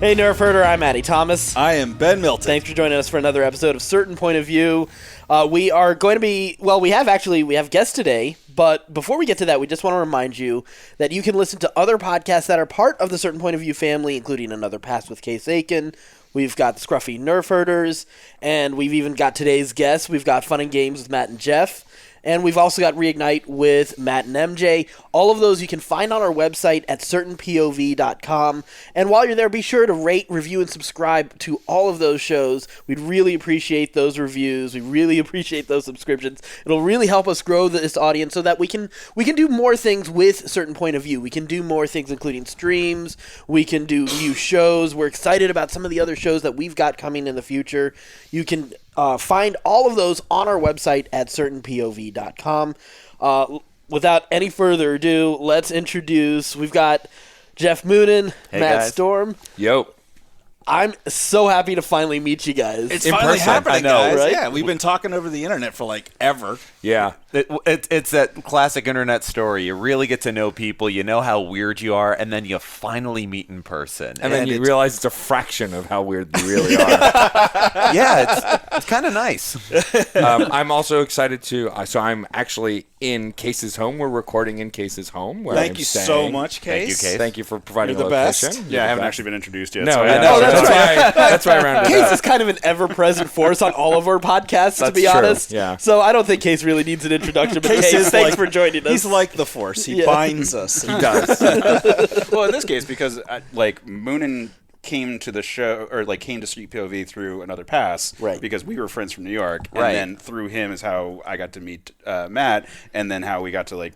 Hey, Nerf Herder, I'm Addy Thomas. I am Ben Milton. Thanks for joining us for another episode of Certain Point of View. We are going to be, well, we have guests today, but before we get to that, we just want to remind you that you can listen to other podcasts that are part of the Certain Point of View family, including Another Pass with Case Aiken. We've got the Scruffy Nerf Herders, and we've even got today's guests. We've got Fun and Games with Matt and Geoff. And we've also got Reignite with Matt and MJ. All of those you can find on our website at certainpov.com. And while you're there, be sure to rate, review, and subscribe to all of those shows. We'd really appreciate those reviews. We really appreciate those subscriptions. It'll really help us grow this audience so that we can do more things with Certain Point of View. We can do more things, including streams. We can do new shows. We're excited about some of the other shows that we've got coming in the future. You can find all of those on our website at certainpov.com. Without any further ado, let's introduce, we've got Jeff Moonen, Hey Matt guys. Storm. Yo. I'm so happy to finally meet you guys. It's In finally person, happening, I know, guys. right? Yeah, we've been talking over the internet for like ever. Yeah. It's that classic internet story. You really get to know people. You know how weird you are, and then you finally meet in person. And then you realize it's a fraction of how weird you really are. Yeah, it's kind of nice. I'm also excited to. So I'm actually in Case's home. We're recording in Case's home. Where Thank I'm you staying. so much, Thank you, Case. Case. Thank you for providing You're the a best. location. Yeah, I haven't actually been introduced yet. No, so I yeah. know. Oh, that's That's why I rounded it Case up. is kind of an ever-present force on all of our podcasts, to That's be true, honest. yeah. So I don't think Case really needs an introduction, but Case, is thanks like- for joining us. He's like the Force. He Yeah. binds us. He does. Well, in this case, because Moonin came to the show, or like came to Street POV through Another Pass, Right. Because we were friends from New York, Right. and then through him is how I got to meet Matt, and then how we got to like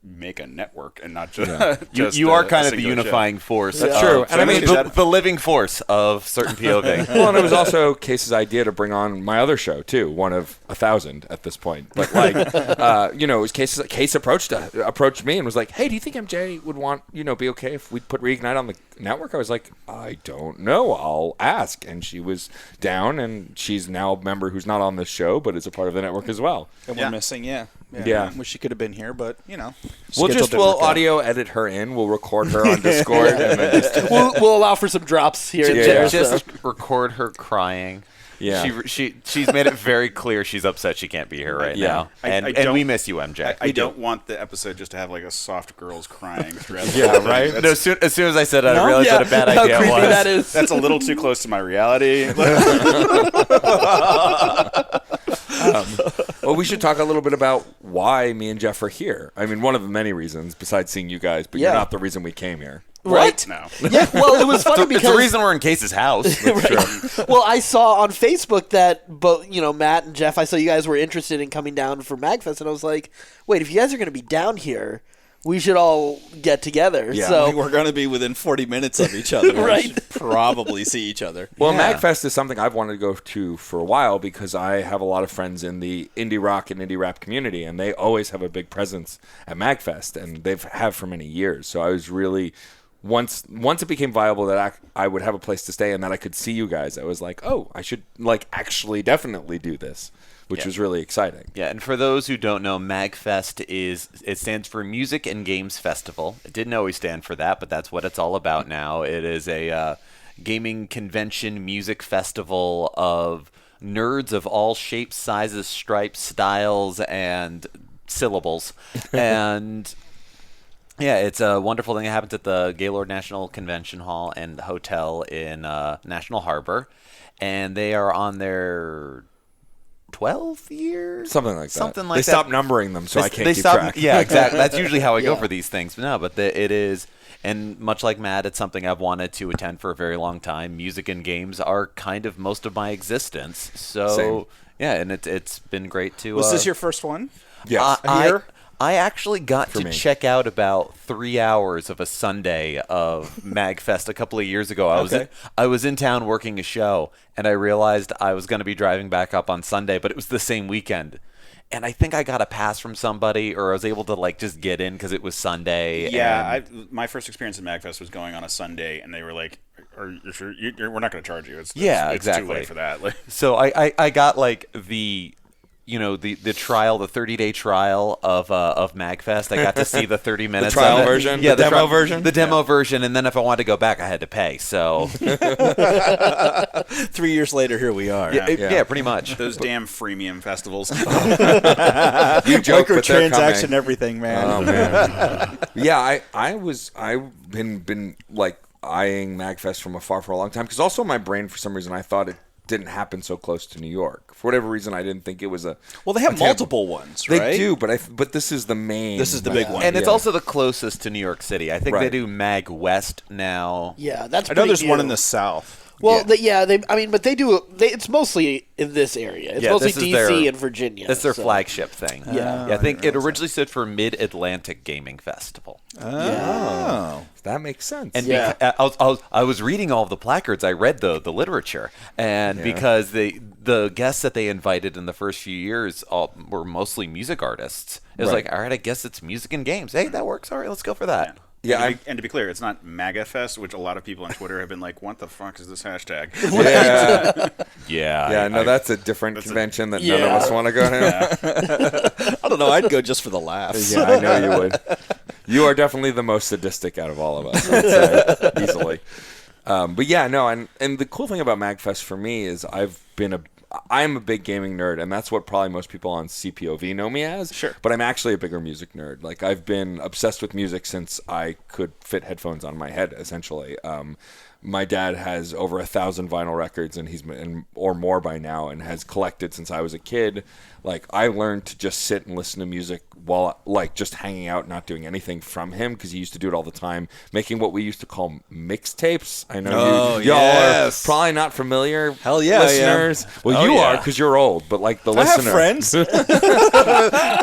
make a network and not just. just You are a kind of the singular show. unifying force. That's of- true. And I mean, the living force of certain POV. Well, and it was also Case's idea to bring on my other show too, one of 1,000 at this point. But like, it was Case approached me and was like, "Hey, do you think MJ would want be okay if we put Reignite on the network?" I was like, "I don't know. I'll ask." And she was down, and she's now a member who's not on this show, but is a part of the network as well. And we're missing, yeah. Wish she could have been here, but We'll audio edit her in. We'll record her on Discord, and then just we'll allow for some drops here and Yeah. there. Just so. record her crying. Yeah. She's made it very clear she's upset she can't be here right Yeah. now. And I we don't- miss you, MJ. I don't want the episode just to have like a soft girls crying throughout. the Yeah, whole thing. right? That's, No, as soon as I said it, I realized Yeah, what a bad how idea it creepy was. that is. that's a little too close to my reality. Well, we should talk a little bit about why me and Jeff are here. I mean, one of the many reasons besides seeing you guys, but Yeah. you're not the reason we came here. Right? No. Yeah, well, it was funny because... It's the reason we're in Case's house. Right. Well, I saw on Facebook that both, Matt and Jeff, I saw you guys were interested in coming down for Magfest, and I was like, wait, if you guys are going to be down here, we should all get together. Yeah. So we're going to be within 40 minutes of each other. Right. We should probably see each other. Well, Yeah. Magfest is something I've wanted to go to for a while because I have a lot of friends in the indie rock and indie rap community, and they always have a big presence at Magfest, and they've have for many years. So I was really... Once it became viable that I would have a place to stay and that I could see you guys, I was like, oh, I should actually definitely do this, which was really exciting. Yeah, and for those who don't know, Magfest stands for Music and Games Festival. It didn't always stand for that, but that's what it's all about now. It is a gaming convention music festival of nerds of all shapes, sizes, stripes, styles, and syllables. And yeah, it's a wonderful thing that happens at the Gaylord National Convention Hall and Hotel in National Harbor. And they are on their 12 years? Something like that. Something like they that. stopped numbering them, so I can't keep track. Yeah, exactly. That's usually how I go Yeah. for these things. But no, but it is, and much like Matt, it's something I've wanted to attend for a very long time. Music and games are kind of most of my existence. So, Same. yeah, and it's been great to... Was this your first one? Yes. I actually got to me. check out about 3 hours of a Sunday of Magfest a couple of years ago. I was in town working a show, and I realized I was going to be driving back up on Sunday, but it was the same weekend. And I think I got a pass from somebody, or I was able to just get in because it was Sunday. Yeah, and my first experience at Magfest was going on a Sunday, and they were like, "Are you sure? We're not going to charge you. It's Yeah, it's exactly. too late for that." So I got the the trial, the 30-day trial of Magfest. I got to see the 30 minutes trial of it. version? Yeah, The demo version? The demo version, and then if I wanted to go back, I had to pay. So 3 years later, here we are. yeah, pretty much. Those damn freemium festivals. You joke, but they're Microtransaction, coming. everything, man. Oh man. Yeah, I've been like eyeing Magfest from afar for a long time because also in my brain for some reason I thought it didn't happen so close to New York. For whatever reason, I didn't think it was a. Well, they have multiple ones, right? They do, but this is the main. This is the big one. And it's also the closest to New York City. I think they Right. do Mag West now. Yeah, that's. I know pretty there's one new. in the south. Well, but they do. It's mostly in this area. It's mostly this is DC and Virginia. That's their so. flagship thing. Yeah. I think it originally stood for Mid-Atlantic Gaming Festival. Oh. That makes sense. And Yeah. I was reading all of the placards. I read the literature, and because the guests that they invited in the first few years were mostly music artists. It was Right. like, all right, I guess it's music and games. Hey, that works. All right, let's go for that. Yeah, And to be clear, it's not MAGAfest, which a lot of people on Twitter have been like, "What the fuck is this hashtag?" yeah. That's a different convention that none of us want to go to. I don't know. I'd go just for the laughs. Yeah, I know you would. You are definitely the most sadistic out of all of us, I would say, easily. But yeah, no, and the cool thing about MagFest for me is I'm a big gaming nerd, and that's what probably most people on CPOV know me as. Sure. But I'm actually a bigger music nerd. Like, I've been obsessed with music since I could fit headphones on my head, essentially. My dad has over 1,000 vinyl records, and or more by now, and has collected since I was a kid. Like, I learned to just sit and listen to music while, like, just hanging out, not doing anything from him, because he used to do it all the time, making what we used to call mixtapes. I know y'all are probably not familiar. Hell yeah, listeners. Well, you are, because you're old, but, like, the I listener. have friends. And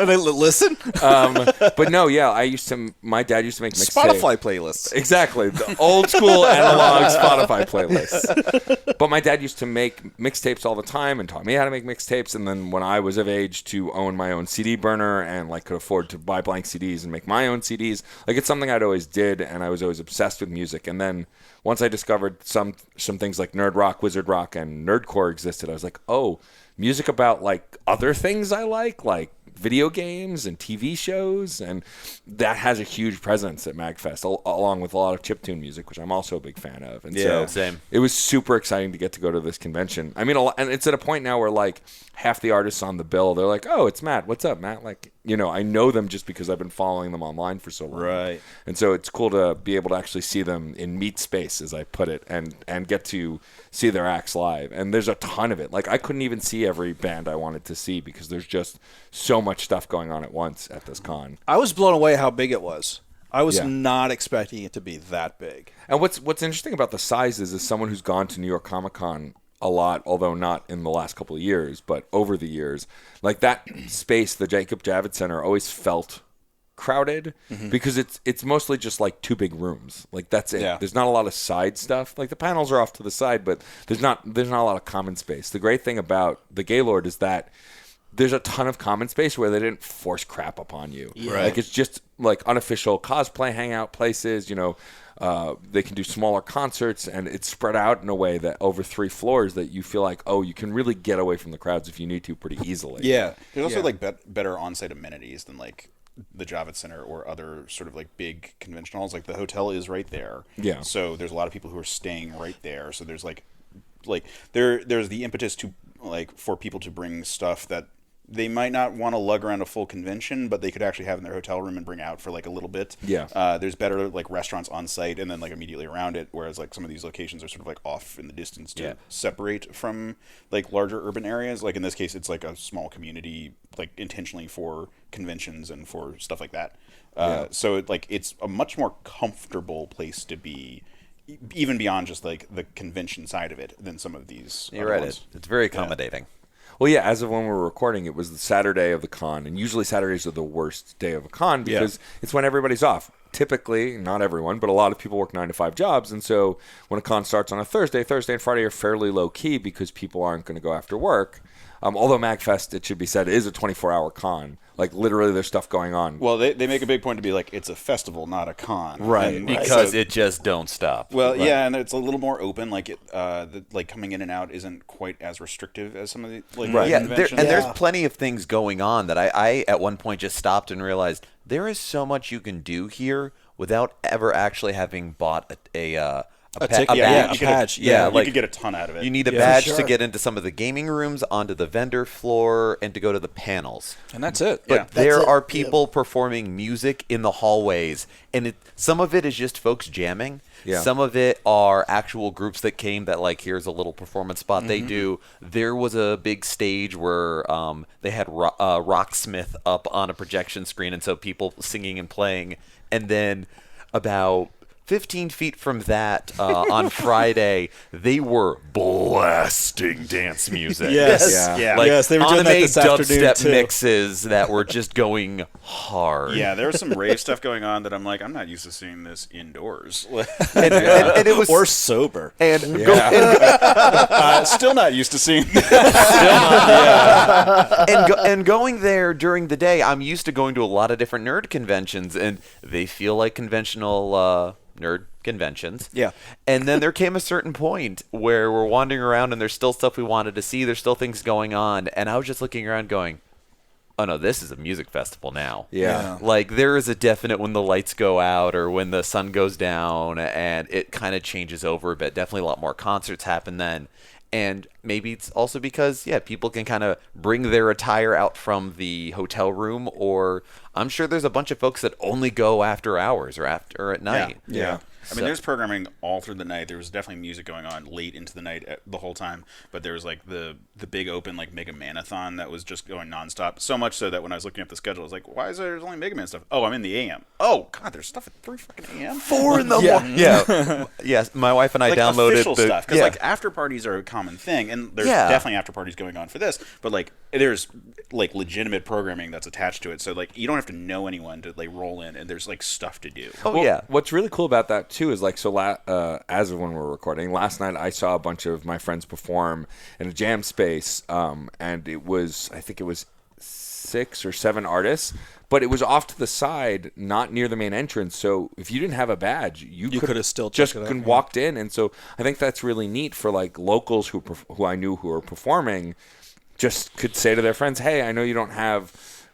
they listen. But no, yeah, my dad used to make mixtapes. Spotify playlists. Exactly. The old school analog Spotify playlists. But my dad used to make mixtapes all the time and taught me how to make mixtapes. And then when I was of age to own my own CD burner and like could afford to buy blank CDs and make my own CDs, like it's something I'd always did, and I was always obsessed with music. And then once I discovered some things like Nerd Rock, Wizard Rock, and Nerdcore existed, I was like, oh, music about like other things I like video games and TV shows, and that has a huge presence at MagFest, along with a lot of chiptune music, which I'm also a big fan of. And so same. It was super exciting to get to go to this convention. I mean, and it's at a point now where like half the artists on the bill, they're like, "Oh, it's Matt. What's up, Matt?" Like, I know them just because I've been following them online for so long. Right. And so it's cool to be able to actually see them in meat space, as I put it, and get to see their acts live. And there's a ton of it. Like, I couldn't even see every band I wanted to see because there's just so much stuff going on at once at this con. I was blown away how big it was. I was Yeah. not expecting it to be that big. And what's interesting about the sizes is someone who's gone to New York Comic Con a lot, although not in the last couple of years, but over the years, like that space, the Jacob Javits Center, always felt crowded because it's mostly just like two big rooms. Like, that's it. Yeah. There's not a lot of side stuff. Like, the panels are off to the side, but there's not a lot of common space. The great thing about the Gaylord is that there's a ton of common space where they didn't force crap upon you. Right. Like, it's just like unofficial cosplay hangout places, they can do smaller concerts, and it's spread out in a way that over 3 floors that you feel like, oh, you can really get away from the crowds if you need to pretty easily. Yeah. There's also like better on-site amenities than like the Javits Center or other sort of like big convention halls. Like the hotel is right there. Yeah. So there's a lot of people who are staying right there. So there's there's the impetus to like for people to bring stuff that they might not want to lug around a full convention, but they could actually have in their hotel room and bring out for like a little bit. Yeah. There's better like restaurants on site and then like immediately around it, whereas like some of these locations are sort of like off in the distance to separate from like larger urban areas. Like in this case, it's like a small community, like intentionally for conventions and for stuff like that. So it's a much more comfortable place to be, even beyond just like the convention side of it, than some of these. You're other right. ones. It's very accommodating. Well, yeah, as of when we're recording, it was the Saturday of the con, and usually Saturdays are the worst day of a con because it's when everybody's off. typically, not everyone, but a lot of people work 9 to 5 jobs. And so when a con starts on a Thursday and Friday are fairly low key because people aren't going to go after work. Although Magfest, it should be said, is a 24-hour con. Like, literally, there's stuff going on. Well, they make a big point to be like, it's a festival, not a con. Right. And, Because it just don't stop. Well, yeah, and it's a little more open. Like, like coming in and out isn't quite as restrictive as some of the like Yeah, conventions. there's plenty of things going on that I at one point just stopped and realized there is so much you can do here without ever actually having bought a ticket, badge. a badge. Yeah, like, you could get a ton out of it. You need a badge to get into some of the gaming rooms, onto the vendor floor, and to go to the panels. And that's it. But That's there it, are people performing music in the hallways, and some of it is just folks jamming. Yeah. Some of it are actual groups that came that, like, here's a little performance spot they do. There was a big stage where they had Rocksmith up on a projection screen, and so people singing and playing. And then about 15 feet from that, on Friday, they were blasting dance music. Yes. Yeah. Like Yes, they were doing that anime this afternoon, dubstep too. mixes that were just going hard. Yeah, there was some rave stuff going on that I'm like, I'm not used to seeing this indoors. and it was Or sober. and Still not used to seeing. and going there during the day, I'm used to going to a lot of different nerd conventions, and they feel like conventional nerd conventions. Yeah. And then there came a certain point where we're wandering around and there's still stuff we wanted to see. There's still things going on. And I was just looking around going, oh no, this is a music festival now. Yeah. Like, there is a definite when the lights go out or when the sun goes down, and it kind of changes over a bit. Definitely a lot more concerts happen then. And maybe it's also because, people can kind of bring their attire out from the hotel room, or I'm sure there's a bunch of folks that only go after hours or after at night. Yeah. I mean, So- there's programming all through the night. There was definitely music going on late into the night the whole time. But there was like the big open like Mega Man-a-thon that was just going nonstop. So much so that when I was looking up the schedule, I was like, why is there only Mega Man stuff? Oh, I'm in the AM. Oh God, there's stuff at 3 fucking AM. 4 in the morning. Yeah. Yes, my wife and I Like downloaded official the stuff because yeah. like after parties are a common thing, and there's Yeah. definitely after parties going on for this. But like there's like legitimate programming that's attached to it. So like you don't have to know anyone to like roll in, and there's like stuff to do. Oh Well, yeah. What's really cool about that too is like as of when we're recording, last night I saw a bunch of my friends perform in a jam space, and I think it was 6 or 7 artists, but it was off to the side, not near the main entrance. So if you didn't have a badge, you could have still just checked it out, walked in. And so I think that's really neat for like locals who I knew who are performing, just could say to their friends, "Hey, I know you don't have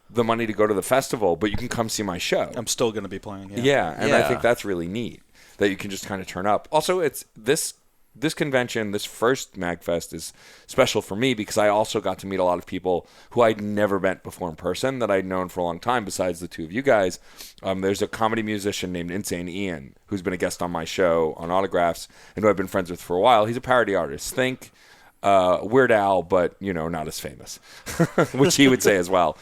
the money to go to the festival, but you can come see my show." I'm still going to be playing. Yeah, and I Yeah. think that's really neat that you can just kind of turn up. Also, it's this convention, this first Magfest is special for me because I also got to meet a lot of people who I'd never met before in person that I'd known for a long time besides the two of you guys. There's a comedy musician named Insane Ian who's been a guest on my show on Autographs and who I've been friends with for a while. He's a parody artist. Think Weird Al, but, not as famous, which he would say as well.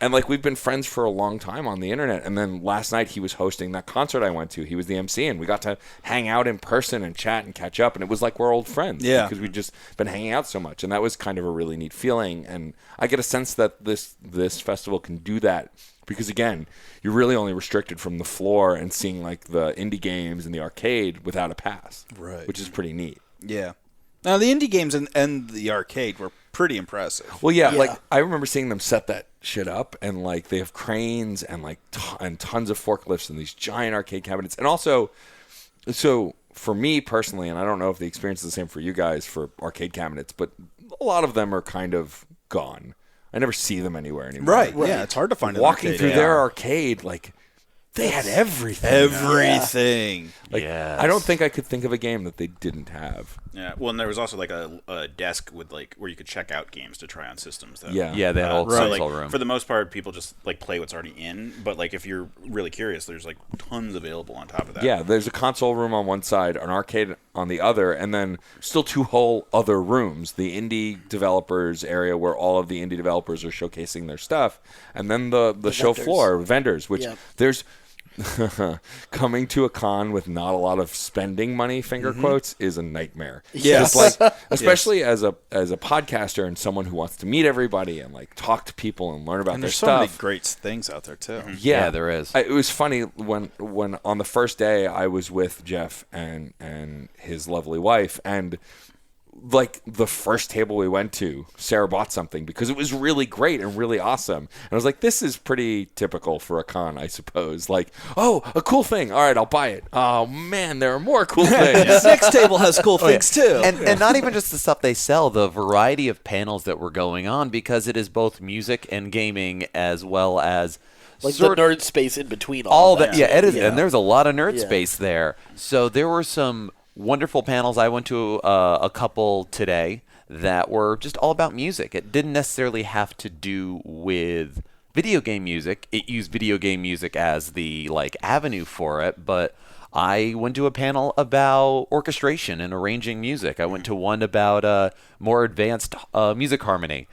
And like we've been friends for a long time on the internet. And then last night he was hosting that concert I went to. He was the MC, and we got to hang out in person and chat and catch up. And it was like we're old friends. Yeah. Because we'd just been hanging out so much. And that was kind of a really neat feeling. And I get a sense that this festival can do that. Because again, you're really only restricted from the floor and seeing like the indie games and the arcade without a pass. Right. Which is pretty neat. Yeah. Now, the indie games and the arcade were pretty impressive. Well, yeah, like I remember seeing them set that shit up, and like they have cranes and like and tons of forklifts and these giant arcade cabinets, and also, so for me personally, and I don't know if the experience is the same for you guys for arcade cabinets, but a lot of them are kind of gone. I never see them anywhere anymore. Right. Yeah, it's hard to find an Walking arcade. through Yeah. their arcade, like they had everything. Everything. Like, Yes. I don't think I could think of a game that they didn't have. Yeah, well, and there was also like a desk with like where you could check out games to try on systems. Though. Yeah. Yeah, that whole So console like room. for the most part, people just like play what's already in. But like if you're really curious, there's like tons available on top of that. Yeah, there's a console room on one side, an arcade on the other, and then still 2 whole other rooms. The indie developers area where all of the indie developers are showcasing their stuff, and then the show vendors. floor, vendors, which Yeah. there's Coming to a con with not a lot of spending money, finger quotes, is a nightmare. Yes. Just like, especially as a podcaster and someone who wants to meet everybody and like talk to people and learn about And their there's so stuff. many great things out there too. Yeah, there is. It was funny when on the first day I was with Geoff and his lovely wife, and like the first table we went to, Sarah bought something because it was really great and really awesome. And I was like, this is pretty typical for a con, I suppose. Like, oh, a cool thing. All right, I'll buy it. Oh, man, there are more cool things. Next table has cool things too. And not even just the stuff they sell, the variety of panels that were going on, because it is both music and gaming as well as Like the nerd space in between all of that. Yeah, it is, Yeah. and there's a lot of nerd Yeah. space there. So there were some wonderful panels. I went to a couple today that were just all about music. It didn't necessarily have to do with video game music. It used video game music as the like avenue for it, but I went to a panel about orchestration and arranging music. I went to one about more advanced music harmony.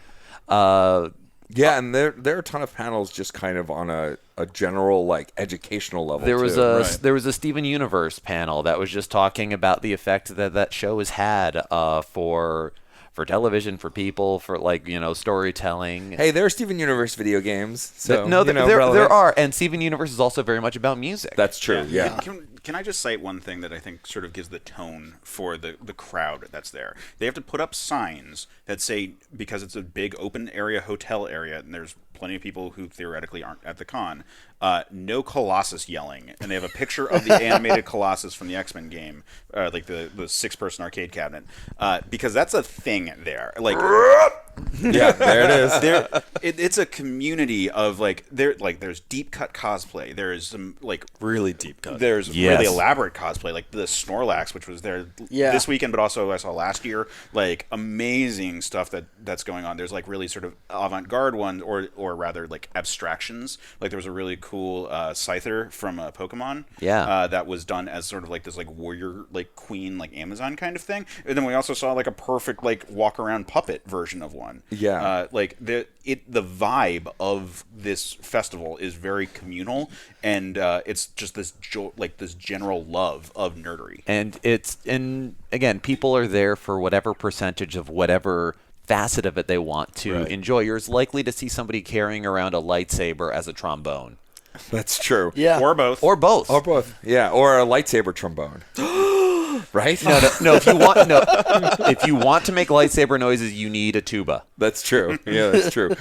Yeah, and there are a ton of panels just kind of on a general like educational level. There was too. there was a Steven Universe panel that was just talking about the effect that show has had for television, for people, for like storytelling. Hey, there are Steven Universe video games. So No, you know, there relevant. are, and Steven Universe is also very much about music. That's true. Yeah. Can I just cite one thing that I think sort of gives the tone for the crowd that's there? They have to put up signs that say, because it's a big open area hotel area, and there's plenty of people who theoretically aren't at the con, no Colossus yelling. And they have a picture of the animated Colossus from the X-Men game, like the 6-person arcade cabinet, because that's a thing there. Like, Yeah, there it is. it's a community of there's deep cut cosplay. There's some like Really deep cut. There's Yes. really elaborate cosplay, like the Snorlax, which was there this weekend, but also I saw last year. Like amazing stuff that's going on. There's like really sort of avant-garde ones, or rather like abstractions. Like there was a really cool Scyther from Pokemon. Yeah. That was done as sort of like this like warrior, like queen, like Amazon kind of thing. And then we also saw like a perfect like walk around puppet version of one. Yeah. Like the vibe of this festival is very communal, and it's just this this general love of nerdery. And again, people are there for whatever percentage of whatever facet of it they want to enjoy. You're as likely to see somebody carrying around a lightsaber as a trombone. That's true. Yeah. Or both. Or both. Or both. Yeah, or a lightsaber trombone. Right? No. If you want to make lightsaber noises, you need a tuba. That's true. Yeah, that's true.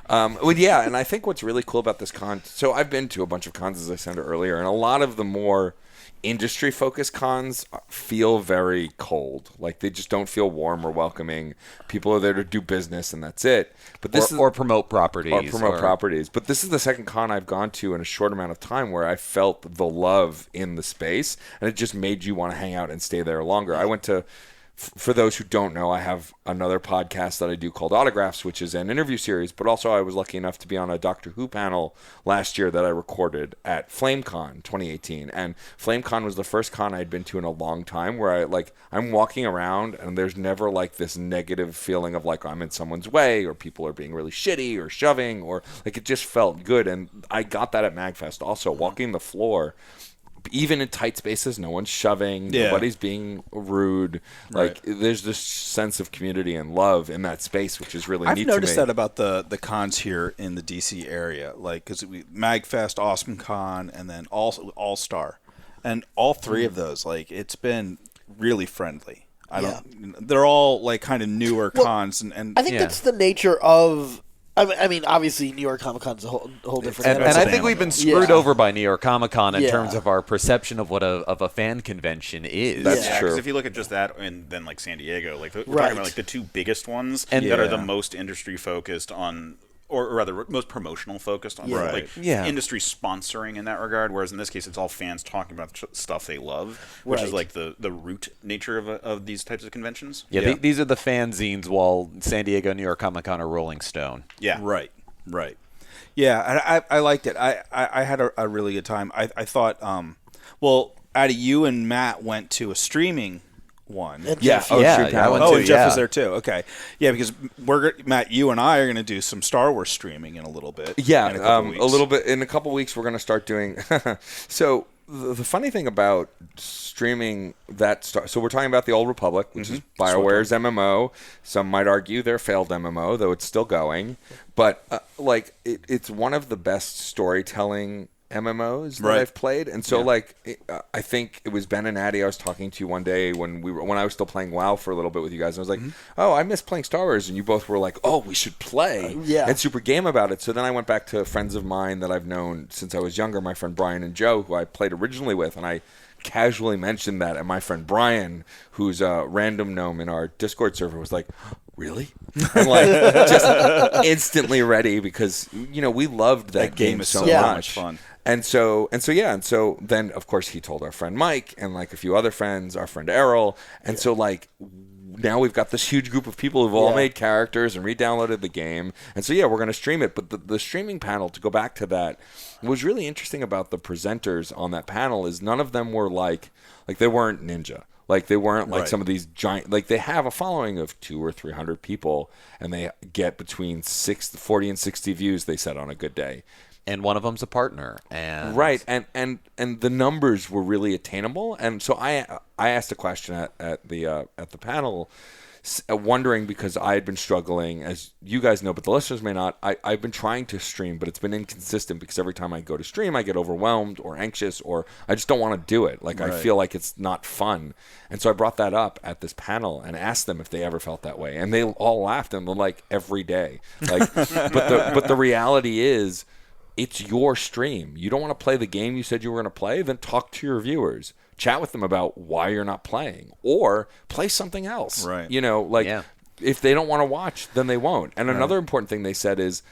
Well, yeah, and I think what's really cool about this con, so I've been to a bunch of cons, as I said earlier, and a lot of the more industry-focused cons feel very cold. Like, they just don't feel warm or welcoming. People are there to do business, and that's it. But this Or promote properties. properties. But this is the second con I've gone to in a short amount of time where I felt the love in the space, and it just made you want to hang out and stay there longer. I went to... For those who don't know, I have another podcast that I do called Autographs, which is an interview series, but also I was lucky enough to be on a Doctor Who panel last year that I recorded at FlameCon 2018. And FlameCon was the first con I'd been to in a long time where I'm walking around and there's never like this negative feeling of like I'm in someone's way or people are being really shitty or shoving, or like it just felt good. And I got that at Magfest also, walking the floor. Even in tight spaces, no one's shoving, nobody's being rude. Like, there's this sense of community and love in that space, which is really neat to me. I've noticed that about the cons here in the DC area. Like, because Magfest, Awesome Con, and then All Star. And all three of those, like, it's been really friendly. They're all, like, kind of newer cons. And I think that's the nature of... I mean, obviously, New York Comic Con is a whole different. And I think we've been screwed over by New York Comic Con in Yeah. terms of our perception of what a fan convention is. That's Yeah, true. because if you look at just that, and then like San Diego, like we're Right. talking about like the two biggest ones And- that are the most industry focused on, or rather most promotional focused on, like industry sponsoring in that regard. Whereas in this case, it's all fans talking about stuff they love, which is like the root nature of these types of conventions. Yeah, these are the fanzines, while San Diego, New York Comic Con are Rolling Stone. Yeah, Right. Yeah, I liked it. I had a really good time. I thought, well, Addy, you and Matt went to a streaming one. And Yeah. Geoff, Oh, yeah, shoot, yeah, I went Oh, to, and Jeff yeah. was there too. Okay, yeah, because Matt, you and I are going to do some Star Wars streaming in a little bit. Yeah, in a couple weeks. a little bit. In a couple weeks, we're going to start doing. So the funny thing about streaming so we're talking about the Old Republic, which is BioWare's MMO. Some might argue their failed MMO, though it's still going. But it's one of the best storytelling MMOs that I've played, and so I think it was Ben and Addy I was talking to one day when I was still playing WoW for a little bit with you guys, and I was like, oh, I miss playing Star Wars, and you both were like, oh, we should play, and super game about it. So then I went back to friends of mine that I've known since I was younger, my friend Brian and Joe, who I played originally with, and I casually mentioned that, and my friend Brian, who's a random gnome in our Discord server, was like, really? And just instantly ready, because we loved that game is so much fun. And so then of course he told our friend Mike and a few other friends, our friend Errol, and so now we've got this huge group of people who've all made characters and re-downloaded the game, and so we're going to stream it. But the streaming panel, to go back to that, what was really interesting about the presenters on that panel is none of them were like they weren't Ninja. They weren't some of these giant, they have a following of 200 or 300 people, and they get between 40 and 60 views, they said, on a good day. And one of them's a partner. And Right, and the numbers were really attainable. And so I asked a question at the panel, wondering, because I had been struggling, as you guys know, but the listeners may not. I've been trying to stream, but it's been inconsistent, because every time I go to stream, I get overwhelmed or anxious, or I just don't want to do it. I feel like it's not fun. And so I brought that up at this panel and asked them if they ever felt that way, and they all laughed, and they're like, every day. But the reality is, it's your stream. You don't want to play the game you said you were going to play? Then talk to your viewers. Chat with them about why you're not playing, or play something else. Right. If they don't want to watch, then they won't. And another important thing they said is,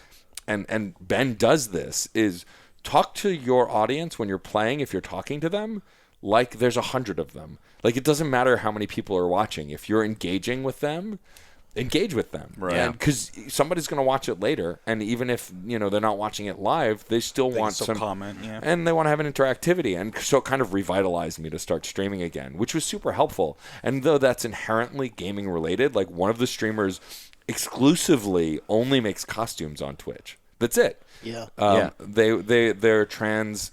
and Ben does this, is talk to your audience when you're playing, if you're talking to them, like there's 100 of them. It doesn't matter how many people are watching. If you're engaging with them, engage with them, right? Because somebody's going to watch it later, and even if they're not watching it live, they still want some comment, and they want to have an interactivity. And so it kind of revitalized me to start streaming again, which was super helpful. And though that's inherently gaming related, one of the streamers exclusively only makes costumes on Twitch. That's it. They're trans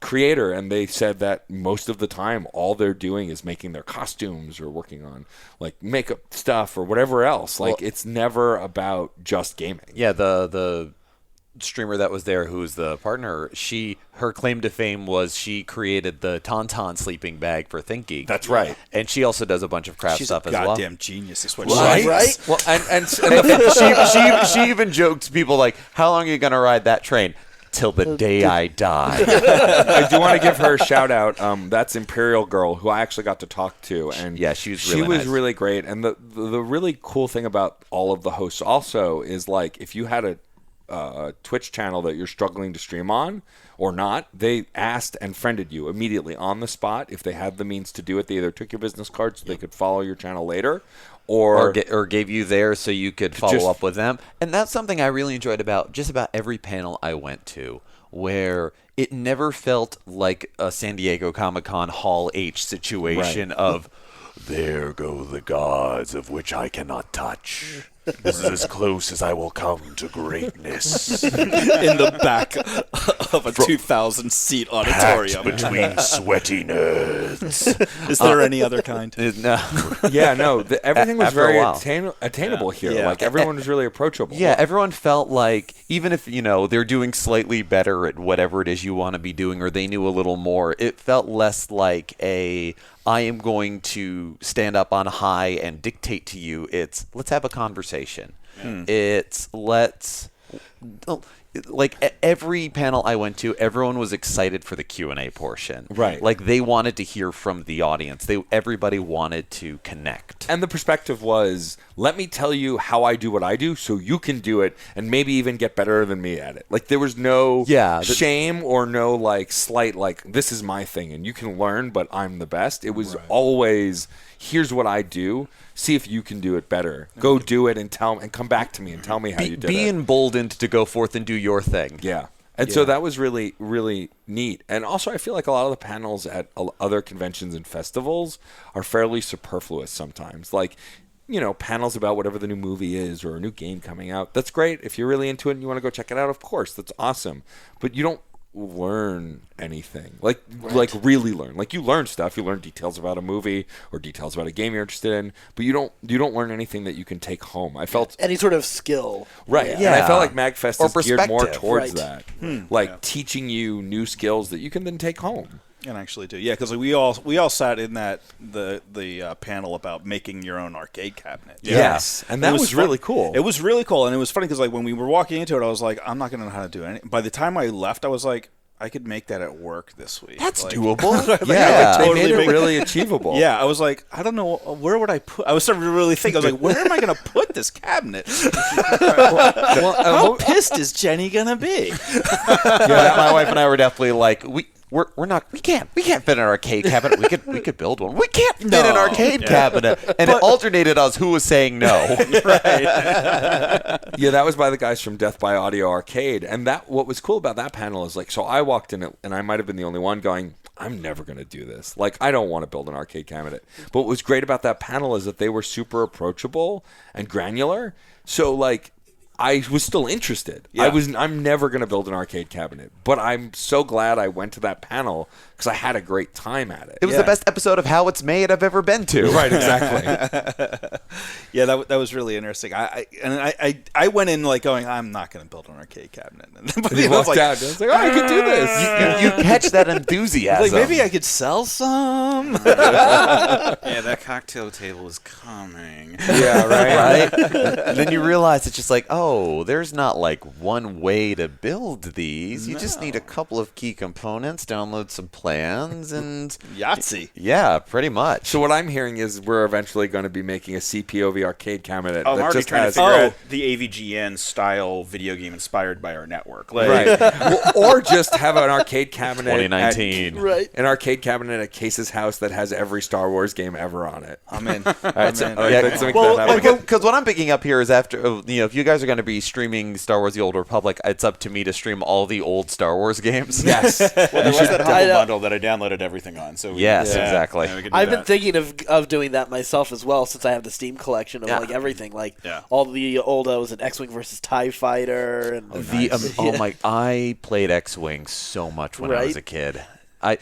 creator, and they said that most of the time all they're doing is making their costumes or working on makeup stuff or whatever else. It's never about just gaming. The streamer that was there, who's the partner, her claim to fame was she created the Tauntaun sleeping bag for ThinkGeek. That's right. And she also does a bunch of craft stuff as well. She's a goddamn genius, is what Right. she is. Right? Well, and she even jokes to people how long are you going to ride that train? Till the day I die. I do want to give her a shout out. That's Imperial Girl, who I actually got to talk to, and she was nice. Really great. And the really cool thing about all of the hosts also is if you had a Twitch channel that you're struggling to stream on or not, they asked and friended you immediately on the spot if they had the means to do it. They either took your business card so they could follow your channel later, or gave you theirs so you could follow up with them. And that's something I really enjoyed about just about every panel I went to, where it never felt like a San Diego Comic-Con Hall H situation of, there go the gods of which I cannot touch. This is as close as I will come to greatness. In the back of a 2,000-seat auditorium. Between sweaty nerds. Is there any other kind? No. Yeah, no. Everything was After a very while. attainable here. Yeah. Everyone was really approachable. Yeah, everyone felt like, even if, they're doing slightly better at whatever it is you want to be doing, or they knew a little more, it felt less like I am going to stand up on high and dictate to you. It's, let's have a conversation. It's, every panel I went to, everyone was excited for the Q&A portion. Right. They wanted to hear from the audience. Everybody wanted to connect. And the perspective was, let me tell you how I do what I do so you can do it and maybe even get better than me at it. There was no shame or no slight this is my thing and you can learn, but I'm the best. It was always, here's what I do. See if you can do it better. Go do it and come back to me and tell me how you did it. Be emboldened to go forth and do your thing. Yeah. And so that was really, really neat. And also, I feel like a lot of the panels at other conventions and festivals are fairly superfluous sometimes. Like, panels about whatever the new movie is or a new game coming out. That's great. If you're really into it and you want to go check it out, of course, that's awesome. But you don't learn anything. Like really learn. Like, you learn stuff. You learn details about a movie or details about a game you're interested in, but you don't learn anything that you can take home. I felt any sort of skill. Right. Yeah. And I felt like Magfest Or is geared more perspective. towards Right. that. Teaching you new skills that you can then take home. And actually do, yeah, because we all sat in the panel about making your own arcade cabinet. Yes, and that was really cool. It was really cool, and it was funny because when we were walking into it, I was like, I'm not going to know how to do it. By the time I left, I was like, I could make that at work this week. That's like, doable. Yeah, totally they made make- it really achievable. Yeah, I was like, I don't know, where would I put? I was starting to really think. I was like, where am I going to put this cabinet? How pissed is Jenny going to be? Yeah, my wife and I were definitely like, we can't fit an arcade cabinet. We could build one. We can't fit an arcade cabinet. And it alternated us who was saying no. Yeah, that was by the guys from Death by Audio Arcade. And what was cool about that panel is so I walked in it, and I might have been the only one going, I'm never going to do this. I don't want to build an arcade cabinet. But what was great about that panel is that they were super approachable and granular. So I was still interested. Yeah. I'm never going to build an arcade cabinet, but I'm so glad I went to that panel because I had a great time at it. It was the best episode of How It's Made I've ever been to. Right, exactly. Yeah, that was really interesting. I went in going, I'm not going to build an arcade cabinet. But He I was walked out and I was like, I could do this. You catch that enthusiasm. maybe I could sell some. Yeah, that cocktail table is coming. Yeah, right. right? And then you realize it's just there's not one way to build these. You just need a couple of key components, download some plans, and Yahtzee. yeah, pretty much. So what I'm hearing is we're eventually going to be making a CPOV arcade cabinet I'm that already just trying has to figure out the AVGN style video game inspired by our network. right, or just have an arcade cabinet. 2019. Right. An arcade cabinet at Case's house that has every Star Wars game ever on it. I'm in. Let's make that Well, happen. because what I'm picking up here is after, if you guys are going to be streaming Star Wars: The Old Republic, it's up to me to stream all the old Star Wars games. Yes. Well, there was that I humble know. bundle that I downloaded everything on. So Yes, exactly. we could do I've been that. thinking of doing that myself as well, since I have the Steam collection of Yeah. everything, Yeah. all the old was an X-wing versus TIE Fighter, and I played X-Wing so much when I was Right? a kid. I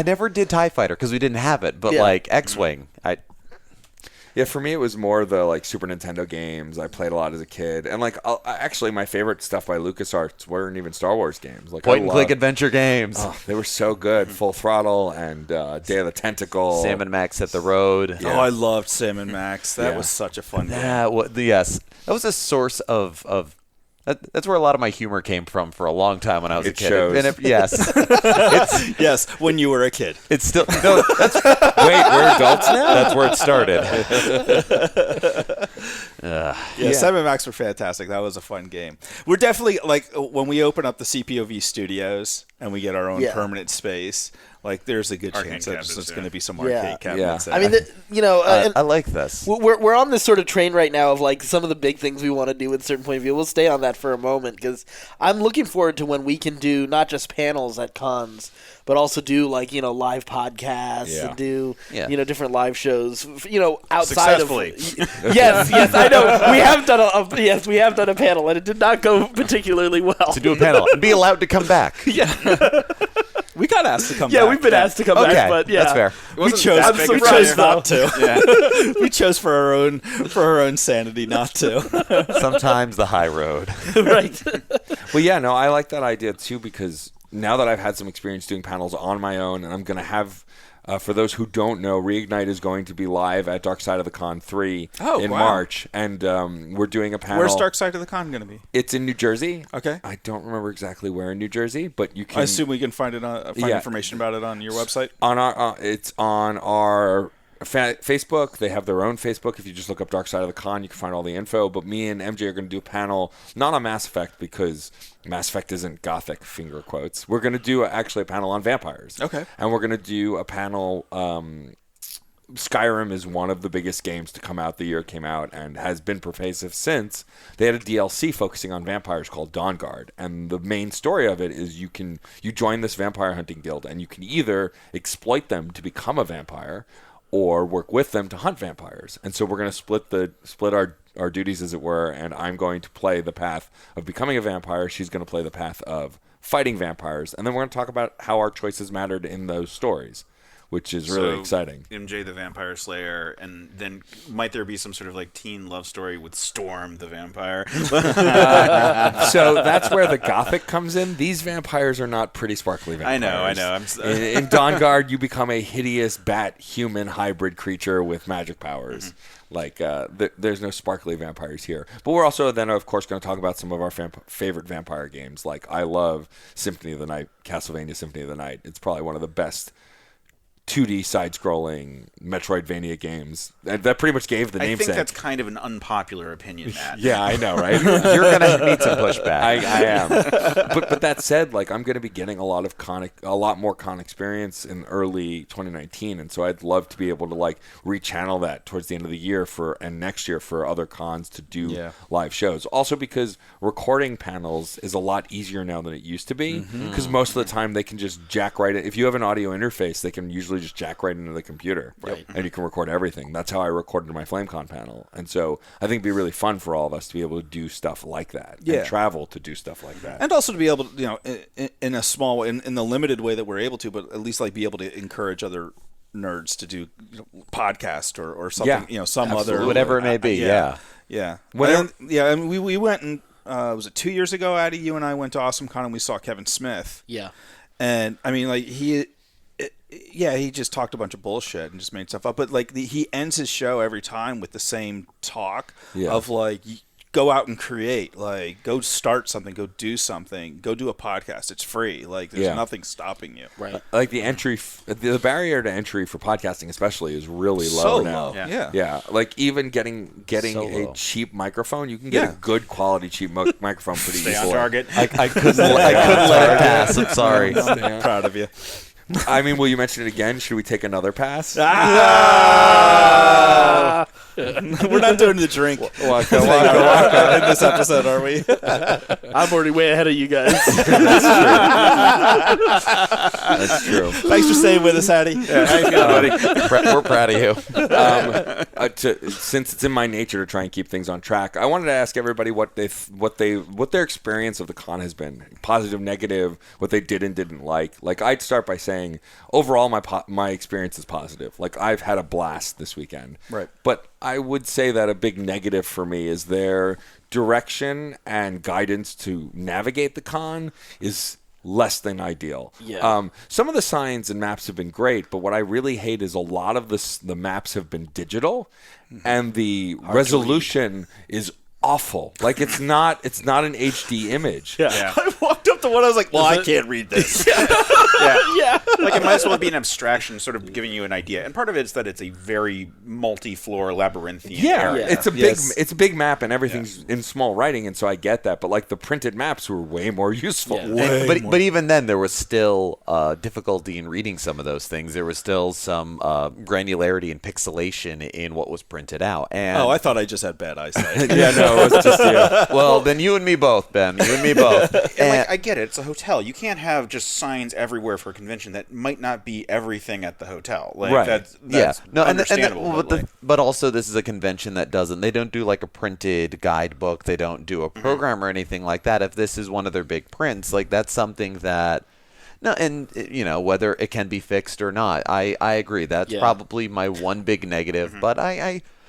never did TIE Fighter because we didn't have it, but Yeah. X-Wing, Yeah, for me it was more the Super Nintendo games. I played a lot as a kid, and actually my favorite stuff by LucasArts weren't even Star Wars games. point and click adventure games. Oh, they were so good. Full Throttle and Day of the Tentacle. Sam and Max hit the road. Oh, I loved Sam and Max. That Yeah. was such a fun game. Yes, that was a source of that's where a lot of my humor came from for a long time when I was a It kid. shows. And yes, Yes, when you were a kid. it's still no. That's Wait, we're adults now? that's where it started. Yeah, Sam and Max were fantastic. That was a fun game. We're definitely when we open up the CPOV studios and we get our own Yeah. permanent space. There's a good Arcade chance that cabinets, there's yeah. going to be some Yeah. arcade cabinets. I mean, and I like this. we're on this sort of train right now of some of the big things we want to do with certain point of view. We'll stay on that for a moment because I'm looking forward to when we can do not just panels at cons, but also do live podcasts Yeah. and do Yeah. different live shows. Outside Successfully. of yes, I know we have done a panel and it did not go particularly well. To do a panel and be allowed to come back. we got asked to come Yeah, back. we've been asked to come Okay, back, but yeah, that's fair. We chose, I'm we surprised, chose not to. We chose for our own sanity not to. Sometimes the high road. right. Well, yeah, no, I like that idea too because now that I've had some experience doing panels on my own, and I'm going to have, for those who don't know, Reignite is going to be live at Dark Side of the Con 3 in wow. March, and we're doing a panel. Where's Dark Side of the Con going to be? It's in New Jersey. Okay. I don't remember exactly where in New Jersey, but you can. I assume we can find Yeah. information about it on your website. On our, it's on our Facebook. They have their own Facebook. If you just look up Dark Side of the Con, you can find all the info. But me and MJ are going to do a panel, not on Mass Effect because Mass Effect isn't gothic, finger quotes. We're going to do actually a panel on vampires. Okay. And we're going to do a panel Skyrim is one of the biggest games to come out the year it came out and has been pervasive since. They had a DLC focusing on vampires called Dawnguard, and the main story of it is you join this vampire hunting guild, and you can either exploit them to become a vampire or work with them to hunt vampires. And so we're going to split our duties, as it were, and I'm going to play the path of becoming a vampire. She's going to play the path of fighting vampires, and then we're going to talk about how our choices mattered in those stories, which is really exciting. MJ the Vampire Slayer, and then might there be some sort of like teen love story with Storm the Vampire? So that's where the gothic comes in. These vampires are not pretty sparkly vampires. I know. In Dawnguard, you become a hideous bat-human hybrid creature with magic powers. Like, there's no sparkly vampires here. But we're also then, of course, going to talk about some of our favorite vampire games. Like, I love Symphony of the Night, Castlevania Symphony of the Night. It's probably one of the best 2D side-scrolling Metroidvania games. That pretty much gave the namesake. I think that's kind of an unpopular opinion, Matt. Yeah, I know, right? You're going to need some pushback. I am. But that said, like, I'm going to be getting a lot more con experience in early 2019, and so I'd love to be able to like rechannel that towards the end of the year and next year for other cons to do live shows. Also because recording panels is a lot easier now than it used to be, because most of the time they can just jack right in. If you have an audio interface, they can usually just jack right into the computer, and you can record everything. That's how I recorded my FlameCon panel, and so I think it'd be really fun for all of us to be able to do stuff like that, and travel to do stuff like that, and also to be able to, in a small way, in the limited way that we're able to, but at least like be able to encourage other nerds to do podcast or something, some Absolutely. other whatever it may be. Yeah. And we went and was it 2 years ago, Addy? You and I went to AwesomeCon and we saw Kevin Smith. Yeah, and I mean, like he just talked a bunch of bullshit and just made stuff up. But like he ends his show every time with the same talk of like, go out and create, like go start something, go do something, go do a podcast. It's free. Like there's nothing stopping you. right. Like the barrier to entry for podcasting especially is really low now. Yeah. Like even getting a cheap microphone, you can get a good quality cheap microphone pretty easily. Stay on target. I couldn't let it pass. I'm sorry. I'm proud of you. I mean, will you mention it again? Should we take another pass? We're not doing the drink Waka. in this episode, are we? I'm already way ahead of you guys. That's true. Thanks for staying with us, Addy. How you feeling, buddy? We're proud of you. Since it's in my nature to try and keep things on track, I wanted to ask everybody what their experience of the con has been, positive, negative, what they did and didn't like. Like I'd start by saying, overall, my experience is positive. Like I've had a blast this weekend. Right. But I would say that a big negative for me is their direction and guidance to navigate the con is less than ideal. Yeah. Some of the signs and maps have been great, but what I really hate is a lot of the maps have been digital, and the resolution is awful. Like it's not an HD image. Yeah. I walked up to one, I was like, well, I can't read this. Yeah. Like it might as well be an abstraction, sort of giving you an idea. And part of it is that it's a very multi-floor labyrinthian area. It's a big map and everything's in small writing, and so I get that. But like the printed maps were way more useful. Yeah. But even then, there was still difficulty in reading some of those things. There was still some granularity and pixelation in what was printed out. And I thought I just had bad eyesight. Yeah, no, it was just well, then you and me both, Ben. You and me both. And like, I get it. It's a hotel. You can't have just signs everywhere for a convention that might not be everything at the hotel. Like, Right. That's understandable. But also, this is a convention that they don't do like a printed guidebook. They don't do a program or anything like that. If this is one of their big prints, like that's something that. No, and whether it can be fixed or not, I agree. That's probably my one big negative. But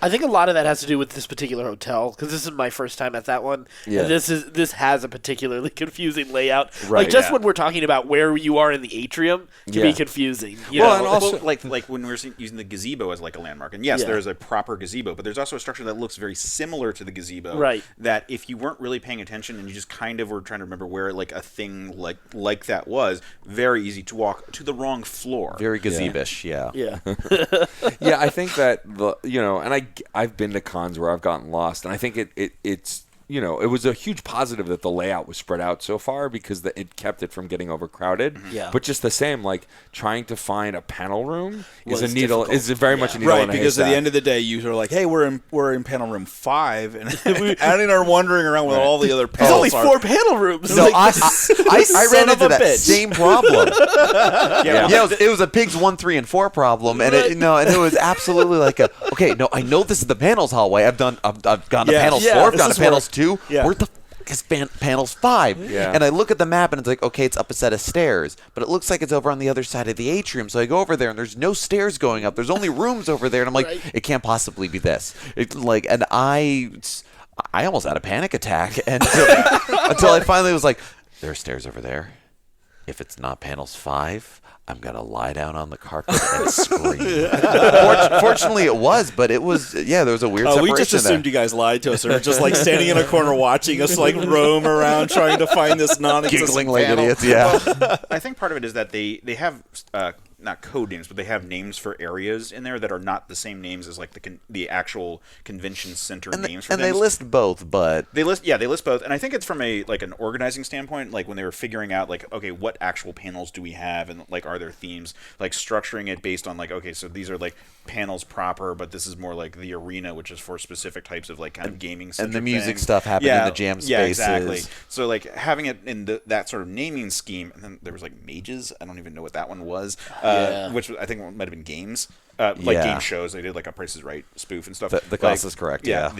I think a lot of that has to do with this particular hotel, because this is my first time at that one. Yeah. And this has a particularly confusing layout. Right. Like just when we're talking about where you are in the atrium can be confusing. You Well, know? and also- like when we're using the gazebo as like a landmark, and yes, there's a proper gazebo, but there's also a structure that looks very similar to the gazebo. Right. That if you weren't really paying attention and you just kind of were trying to remember where like a thing like that was, very easy to walk to the wrong floor. very gazebo-ish, yeah. yeah. Yeah, I think that and I've been to cons where I've gotten lost, and I think it's it was a huge positive that the layout was spread out so far because it kept it from getting overcrowded. Yeah. But just the same, like trying to find a panel room Was is very much a needle Right, in a because at haystack. the end of the day, you are like, "Hey, we're in panel room 5," and Addy are wandering around with all the other There's panels. only 4 panel rooms. No, Like, I ran son of into a that bitch. same problem. It was a pigs 1, 3, and 4 problem, and it was absolutely like okay, no, I know this is the panels hallway. I've gone to panels 4, I've this gone is to panels 2. Yeah. Where the fuck is panels 5? Yeah. And I look at the map and it's like, okay, it's up a set of stairs, but it looks like it's over on the other side of the atrium. So I go over there and there's no stairs going up. There's only rooms over there, and I'm like, it can't possibly be this. And I almost had a panic attack until I finally was like, there are stairs over there. If it's not panels 5, I'm going to lie down on the carpet and scream. Fortunately, it was, but it was, there was a weird separation we just assumed there. you guys lied to us, or just like standing in a corner watching us like roam around trying to find this non-existent Giggling like panel. idiots, yeah. I think part of it is that they have not code names, but they have names for areas in there that are not the same names as like the actual convention center names for And things. they list both, but They list both, and I think it's from an organizing standpoint, like when they were figuring out like, okay, what actual panels do we have, and like are there themes, like structuring it based on like, okay, so these are like panels proper, but this is more like the arena, which is for specific types of like kind of gaming center and the music things. stuff happened in the jam spaces. Yeah, exactly. So like having it in that sort of naming scheme, and then there was like mages. I don't even know what that one was, which I think might have been games, game shows. They did like a Price is Right spoof and stuff. The cost is correct. Yeah.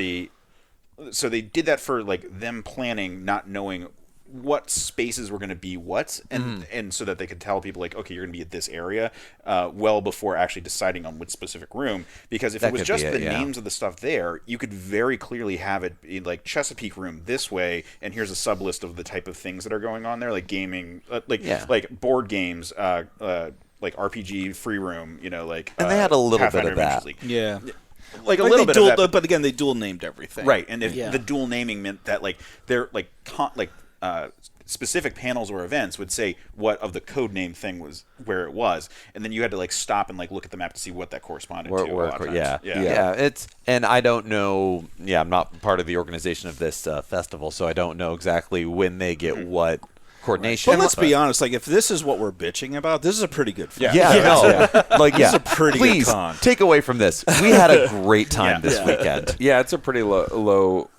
So they did that for like them planning, not knowing what spaces were going to be what, and so that they could tell people like, okay, you're going to be at this area, well before actually deciding on which specific room. Because if That it was could just be the it, yeah. names of the stuff there, you could very clearly have it in like Chesapeake room this way, and here's a sub list of the type of things that are going on there, like gaming, like board games, like RPG free room, like. And they had a little bit Pathfinder of that. Adventures League. Yeah. Like a little bit of that, but again, they dual named everything. right? And if Yeah. the dual naming meant that like they're like specific panels or events would say what of the code name thing was where it was, and then you had to like stop and like look at the map to see what that corresponded to. A lot of times. Yeah. It's, and I don't know. Yeah, I'm not part of the organization of this festival, so I don't know exactly when they get what coordination. But let's be honest. Like, if this is what we're bitching about, this is a pretty good. Yeah, no. Like, This is a pretty good please con. take away from this. We had a great time this weekend. Yeah, it's a pretty low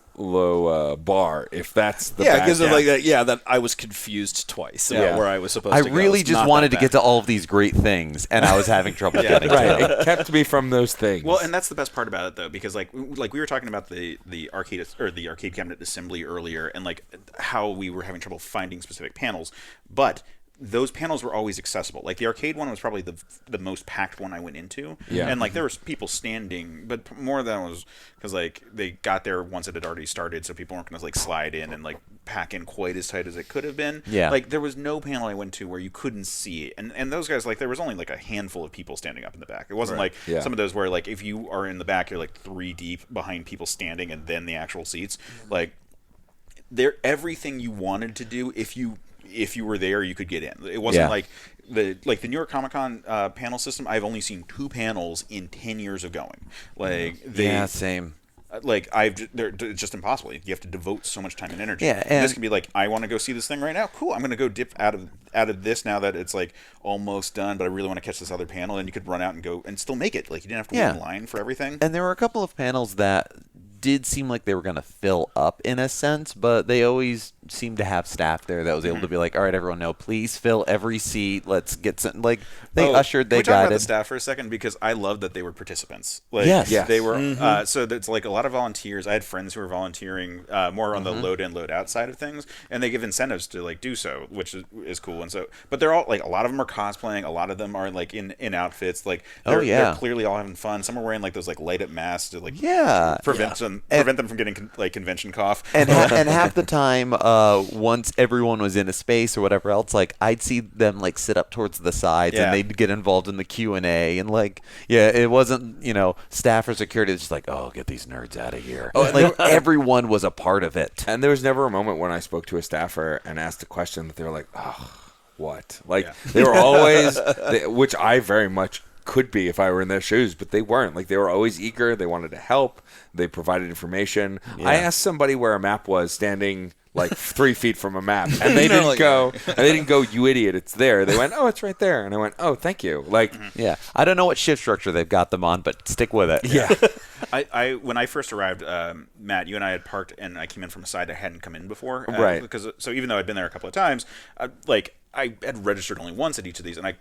bar if that's the because back of like that. Yeah, that I was confused twice about where I was supposed I to go. really It's just not wanted that to get to all of these great things, and I was having trouble getting to Right, them. it kept me from those things. Well, and that's the best part about it, though, because like we were talking about the arcade or the arcade cabinet assembly earlier, and like how we were having trouble finding specific panels, but those panels were always accessible. Like the arcade one was probably the most packed one I went into, and like there was people standing, but more of that was because like they got there once it had already started, so people weren't going to like slide in and like pack in quite as tight as it could have been. Yeah. Like there was no panel I went to where you couldn't see it, and those guys, like there was only like a handful of people standing up in the back. It wasn't like some of those where like if you are in the back, you're like 3 deep behind people standing and then the actual seats. Like everything you wanted to do, if you were there, you could get in. It wasn't like the New York Comic Con panel system. I've only seen 2 panels in 10 years of going. Like Same. Like it's just impossible. You have to devote so much time and energy. Yeah, and this can be like, I want to go see this thing right now. Cool, I'm going to go dip out of this now that it's like almost done, but I really want to catch this other panel. And you could run out and go and still make it. Like you didn't have to wait in line for everything. And there were a couple of panels that did seem like they were going to fill up in a sense, but they always seemed to have staff there that was able to be like, all right, everyone, no, please fill every seat. Let's get some, like, they ushered, they Can we talk about the guided. staff for a second? Because I love that they were participants. Like, Yes. Yes. They were, so it's like a lot of volunteers. I had friends who were volunteering more on the load in, load out side of things, and they give incentives to like do so, which is cool. And so, but they're all like, a lot of them are cosplaying, a lot of them are like in outfits, like they're clearly all having fun. Some are wearing like those like light up masks to like prevent them from getting like convention cough. And half the time, once everyone was in a space or whatever else, like I'd see them like sit up towards the sides and they'd get involved in the Q&A and like, it wasn't, staff or security. It's just like, oh, get these nerds out of here. Like everyone was a part of it. And there was never a moment when I spoke to a staffer and asked a question that they were like, oh, what? Like they were always, which I very much could be if I were in their shoes, but they weren't. Like, they were always eager. They wanted to help. They provided information. I asked somebody where a map was standing like 3 feet from a map, and they didn't go, you idiot, it's there. They went, oh, it's right there. And I went, oh, thank you. Like, Yeah, I don't know what shift structure they've got them on, but stick with it. yeah. I when I first arrived, Matt, you and I had parked, and I came in from a side I hadn't come in before. Right. Because so even though I'd been there a couple of times, I had registered only once at each of these, and I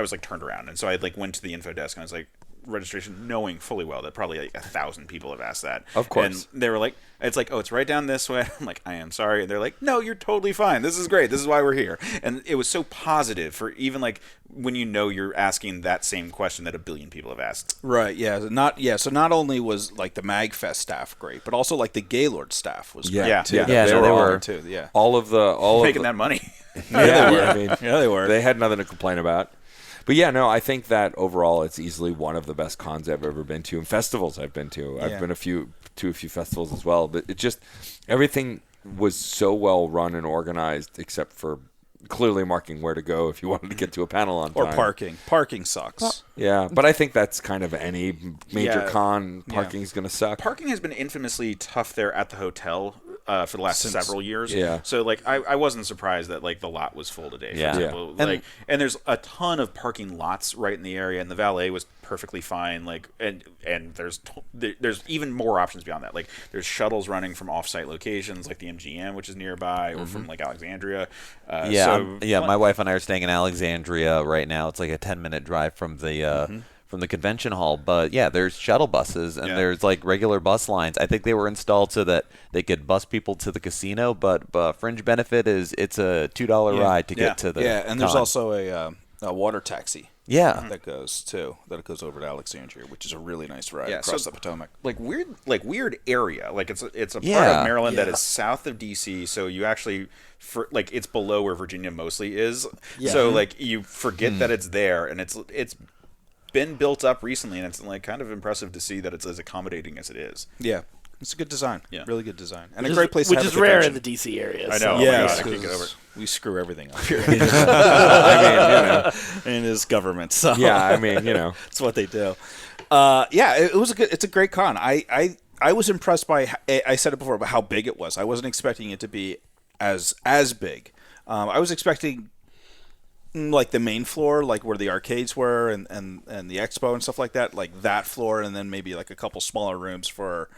was like turned around, and so I like went to the info desk, and I was like, registration, knowing fully well that probably like 1,000 people have asked that. Of course. And they were like, it's like, oh, it's right down this way. I'm like, I am sorry. And they're like, no, you're totally fine. This is great. This is why we're here. And it was so positive for even like when you're asking that same question that a billion people have asked. Right. Yeah. So not only was like the Magfest staff great, but also like the Gaylord staff was great Yeah. too. Yeah, they no, were they all were. there too. Yeah. all Making of that money. Yeah, they were. I mean, Yeah, they were. They had nothing to complain about. But yeah, no, I think that overall it's easily one of the best cons I've ever been to, and festivals I've been to. I've been to a few festivals as well, but it just everything was so well run and organized, except for clearly marking where to go if you wanted to get to a panel on time. Or parking. Parking sucks. Yeah, but I think that's kind of any major Yeah. con. Parking's going to suck. Parking has been infamously tough there at the hotel for the last several years. Yeah. So like I wasn't surprised that like the lot was full today. For Yeah. example. Yeah. And there's a ton of parking lots right in the area, and the valet was perfectly fine. Like and there's even more options beyond that. Like there's shuttles running from off-site locations like the MGM, which is nearby, or from like Alexandria. My wife and I are staying in Alexandria right now. It's like a 10-minute drive from the convention hall. But yeah, there's shuttle buses and there's like regular bus lines. I think they were installed so that they could bus people to the casino, but fringe benefit is it's a $2 ride to get to the and there's con. also a water taxi. Yeah. That goes over to Alexandria, which is a really nice ride Yeah, across so- the Potomac. weird area. Like it's a part Yeah. of Maryland that is south of DC, so you actually it's below where Virginia mostly is. Yeah. So like you forget that it's there, and it's been built up recently, and it's like kind of impressive to see that it's as accommodating as it is. Yeah. It's a good design. Yeah. Really good design. And a great place to which have is a rare convention. in the DC area. I so- know. Oh my Yeah, God, I can't get over it. we screw everything up here. I mean, in his government. So it's it's what they do. It's a great con. I was impressed by. I said it before about how big it was. I wasn't expecting it to be as big. I was expecting like the main floor, like where the arcades were and the expo and stuff like that, like that floor, and then maybe like a couple smaller rooms for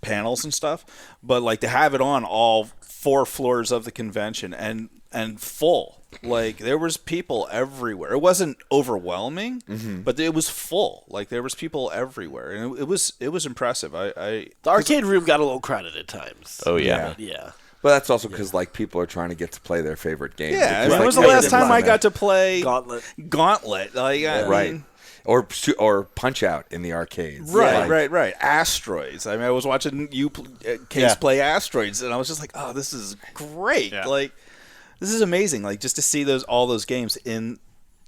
panels and stuff. But like to have it on all 4 floors of the convention and full, like there was people everywhere. It wasn't overwhelming, but it was full. Like there was people everywhere, and it was impressive. The arcade room got a little crowded at times. Oh yeah. Yeah. but that's also because like people are trying to get to play their favorite game. Yeah, Because, when like, was the everything last time I like got to play Gauntlet. Like, I right. mean, Or Punch Out in the arcades. Right. Asteroids. I mean, I was watching Case play Asteroids, and I was just like, "Oh, this is great! Yeah. Like, this is amazing! Like, just to see all those games in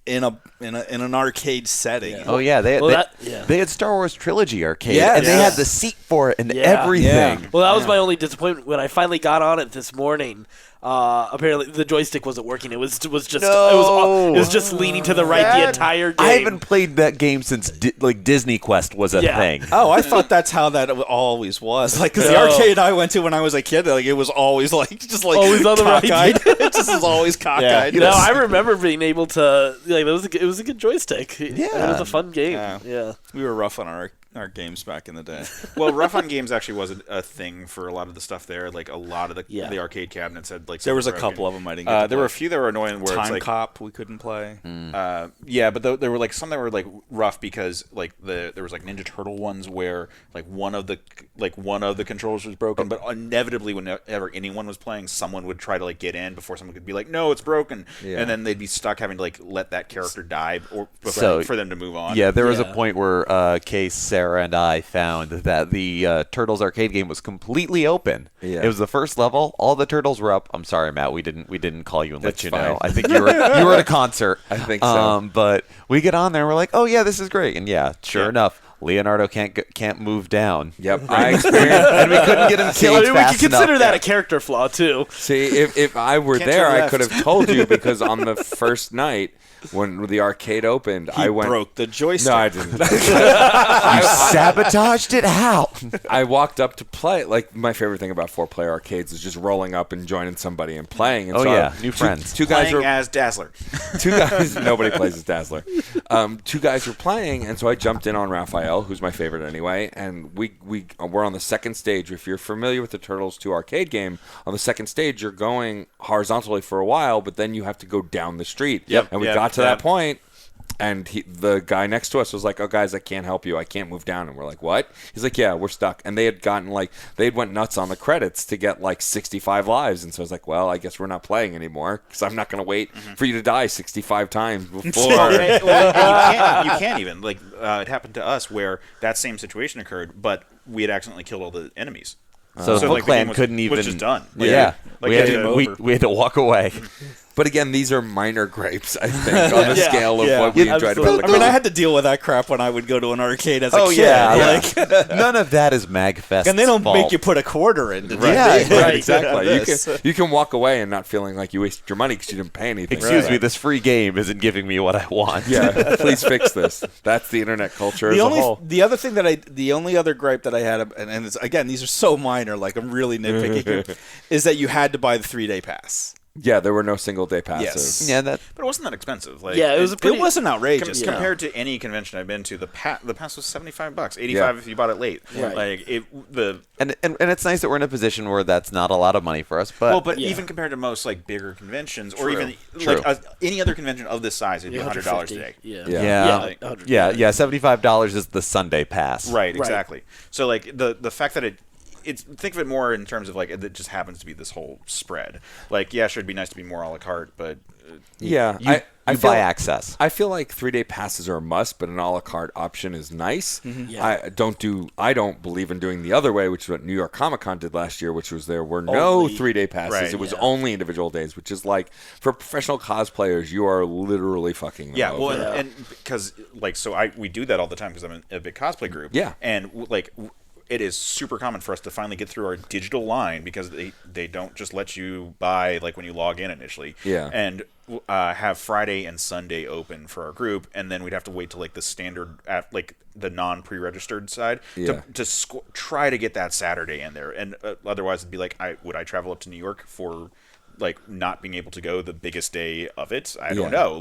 an arcade setting." Oh yeah, they had Star Wars Trilogy arcade, Yes. and they had the seat for it and everything. Yeah. Well, that was my only disappointment when I finally got on it this morning. Apparently, the joystick wasn't working. It was just leaning to the right the entire game. I haven't played that game since Disney Quest was a thing. Oh, I thought that's how that always was. Like, because the arcade I went to when I was a kid, like it was always Always on the right. cockeyed. It just was always cockeyed. No, I remember being able to like it was a good joystick. Yeah. It was a fun game. Yeah. We were rough on our games back in the day. Well, Rough on Games actually was a thing for a lot of the stuff there. Like a lot of the arcade cabinets had like There was a broken. couple of them I didn't get to there were a play. few that were annoying where Time it's like Cop we couldn't play. yeah, but there were like some that were like rough because like there was like Ninja Turtle ones where like one of the controllers was broken, but inevitably whenever anyone was playing, someone would try to like get in before someone could be like, no, it's broken, and then they'd be stuck having to like let that character die for them to move on. Yeah, there was a point where Case, Sarah, and I found that the Turtles arcade game was completely open. Yeah. It was the first level. All the turtles were up. I'm sorry, Matt. We didn't call you and let That's you fine. know. I think you were at a concert. I think so. But we get on there and we're like, oh yeah, this is great. And yeah, sure enough, Leonardo can't move down. Yep, I experienced. And we couldn't get him killed I mean, we fast can consider enough. that a character flaw too. See, if I were Can't there, turn I left. could have told you because on the first night when the arcade opened, He I went. broke the joystick. No, I didn't. You sabotaged it? How? I walked up to play. Like my favorite thing about 4-player arcades is just rolling up and joining somebody and playing. And Oh, so yeah, new friends. Two guys Playing were as Dazzler. two guys. Nobody plays as Dazzler. Two guys were playing, and so I jumped in on Raphael, who's my favorite anyway. And we're on the second stage. If you're familiar with the Turtles 2 arcade game, on the second stage you're going horizontally for a while, but then you have to go down the street. Yep. And we Yep. got to that Yep. point. And the guy next to us was like, "Oh, guys, I can't help you. I can't move down." And we're like, "What?" He's like, "Yeah, we're stuck." And they had gotten they went nuts on the credits to get 65 lives. And so I was like, "Well, I guess we're not playing anymore because I'm not going to wait for you to die 65 times before." You can't even. It happened to us where that same situation occurred, but we had accidentally killed all the enemies. So So, Foot the Clan game was- couldn't was even. just done. Yeah. Like, we, had game to, over. we had to walk away. But again, these are minor grapes, I think, on the Yeah, scale of yeah. what we Yeah, enjoyed absolutely. about I the mean, I game. had to deal with that crap when I would go to an arcade as a kid. Like, none of that is Magfest. And they don't make you put a quarter in. To do Yeah, this. Right, exactly. This. You can walk away and not feeling like you wasted your money because you didn't pay anything. Excuse me, this free game isn't giving me what I want. Yeah, please fix this. That's the internet culture as a whole. The only other gripe that I had, and it's, again, these are so minor, like I'm really nitpicking here, is that you had to buy the 3-day pass. Yeah, there were no single day passes. Yes. Yeah, that. But it wasn't that expensive. Like, Yeah, it was a pretty. It wasn't outrageous. compared to any convention I've been to. The pass was $75, $85 if you bought it late. Right. Like And it's nice that we're in a position where that's not a lot of money for us. But Yeah. even compared to most bigger conventions, or even True. any other convention of this size, it'd be $100 $150. today. Yeah. Yeah. yeah, like, $75 is the Sunday pass. Right, exactly. So the fact that think of it more in terms of it just happens to be this whole spread. Sure, it'd be nice to be more a la carte, but Yeah, You I feel, buy access. I feel like 3-day passes are a must, but an a la carte option is nice. Yeah. I don't believe in doing the other way, which is what New York Comic Con did last year, which was there were no Only- 3-day passes. Right, it was yeah. only individual days, which is for professional cosplayers, you are literally fucking them yeah, over. well, and because we do that all the time because I'm in a big cosplay group. Yeah. and it is super common for us to finally get through our digital line because they don't just let you buy when you log in initially. Yeah. And have Friday and Sunday open for our group, and then we'd have to wait till the standard the non pre-registered side Yeah. to try to get that Saturday in there, and otherwise it'd be would I travel up to New York for not being able to go the biggest day of it? I don't know.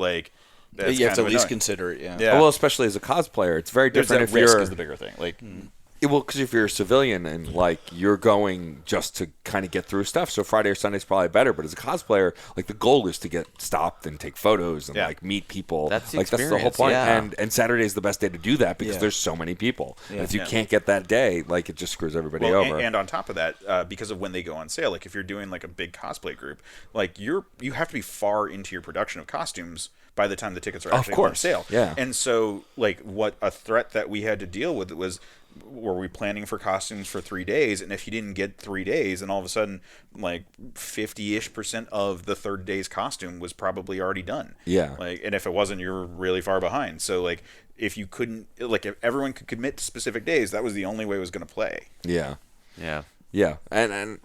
That's You have kind to of at least annoying. consider it. Yeah. Yeah. Well, especially as a cosplayer, it's very There's different that if risk you're is the bigger thing. because if you're a civilian and you're going just to kind of get through stuff, so Friday or Sunday's probably better. But as a cosplayer, the goal is to get stopped and take photos and Yeah. meet people. That's the that's the whole experience, point. yeah. And Saturday is the best day to do that because Yeah. there's so many people. And if you Yeah. can't get that day, it just screws everybody Well, over. and on top of that, because of when they go on sale, if you're doing a big cosplay group, you have to be far into your production of costumes by the time the tickets are actually on course. sale. Yeah. And so, what a threat that we had to deal with was, were we planning for costumes for 3 days? And if you didn't get 3 days, and all of a sudden, 50-ish% of the third day's costume was probably already done. Yeah. And if it wasn't, you're really far behind. So, if you couldn't, if everyone could commit to specific days, that was the only way it was going to play. yeah. Yeah. Yeah, and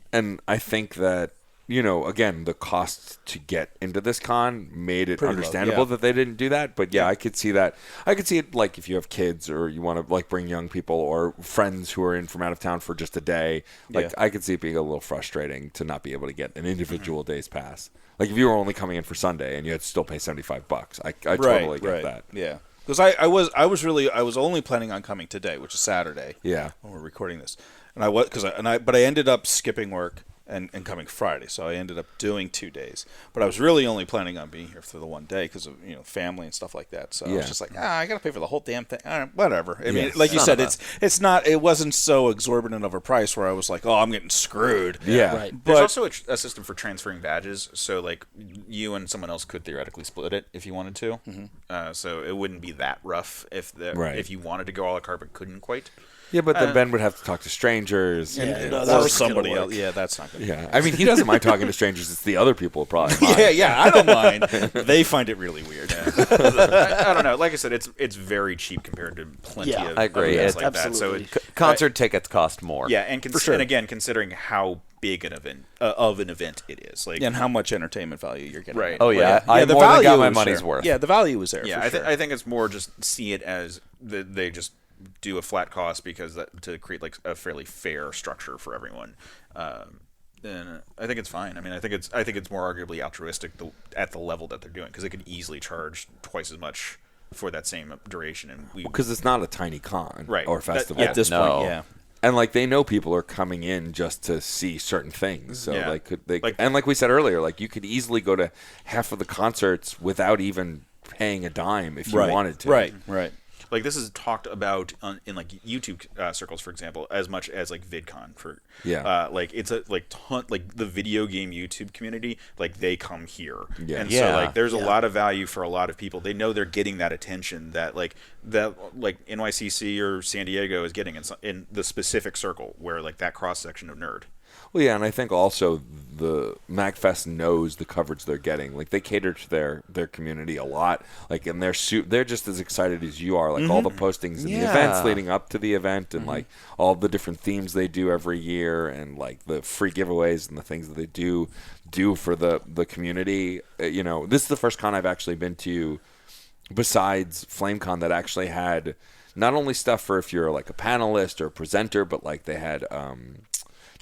I think that again, the cost to get into this con made it Pretty low, understandable yeah. that they didn't do that. But yeah, I could see that. I could see it if you have kids or you want to bring young people or friends who are in from out of town for just a day. Yeah. I could see it being a little frustrating to not be able to get an individual day's pass. If you were only coming in for Sunday and you had to still pay $75, I totally get that. Yeah. Because I was only planning on coming today, which is Saturday. Yeah. When we're recording this, but I ended up skipping work and coming Friday, so I ended up doing 2 days. But I was really only planning on being here for the one day because of family and stuff like that. So I Yeah. was just I got to pay for the whole damn thing. All right, whatever. I mean, Yes. like you Son said, of it's not. It wasn't so exorbitant of a price where I was like, oh, I'm getting screwed. Yeah. Right. There's But- also a system for transferring badges, so you and someone else could theoretically split it if you wanted to. So it wouldn't be that rough if Right. if you wanted to go a la carte but couldn't quite. Yeah, but then Ben would have to talk to strangers. Or somebody else. Yeah, that's not good. Yeah, I mean, he doesn't mind talking to strangers. It's the other people who probably mind. Yeah, I don't mind. They find it really weird. I don't know. Like I said, it's very cheap compared to plenty of I agree. events like Absolutely. that. So Concert tickets cost more. yeah, and and again, considering how big an event of an event it is, like And how much entertainment value you're getting. Right. Oh yeah, Yeah, I the more than got value my is money's there. worth. Yeah, the value is there. yeah, for sure. I think it's more just see it as they just do a flat cost because to create like a fairly fair structure for everyone. Then I think it's fine. I mean, I think it's more arguably altruistic at the level that they're doing because they could easily charge twice as much for that same duration, and Because it's not a tiny con or festival. At this point, yeah. And like they know people are coming in just to see certain things, so Yeah. and like we said earlier, like you could easily go to half of the concerts without even paying a dime if you wanted to. Right. like this is talked about in like YouTube circles, for example, as much as like VidCon for like it's a like the video game YouTube community, like they come here, and so like there's a lot of value for a lot of people. They know they're getting that attention that NYCC or San Diego is getting in the specific circle where like that cross section of nerd. Well, yeah, and I think also the Magfest knows the coverage they're getting. Like they cater to their community a lot. Like, and they're just as excited as you are. Like all the postings and the events leading up to the event, and like all the different themes they do every year, and like the free giveaways and the things that they do for the community. You know, this is the first con I've actually been to, besides FlameCon, that actually had not only stuff for if you're like a panelist or a presenter, but like they had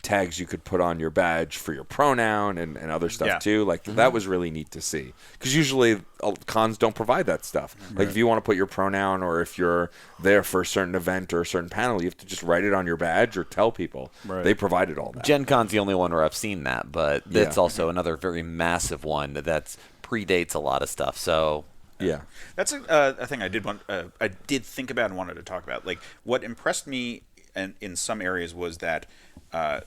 tags you could put on your badge for your pronoun and other stuff too. Like that was really neat to see, because usually cons don't provide that stuff. Like if you want to put your pronoun, or if you're there for a certain event or a certain panel, you have to just write it on your badge or tell people. They provided all that. Gen Con's the only one where I've seen that, but it's also another very massive one that predates a lot of stuff. So yeah, that's a thing I did think about and wanted to talk about. Like what impressed me and in some areas was that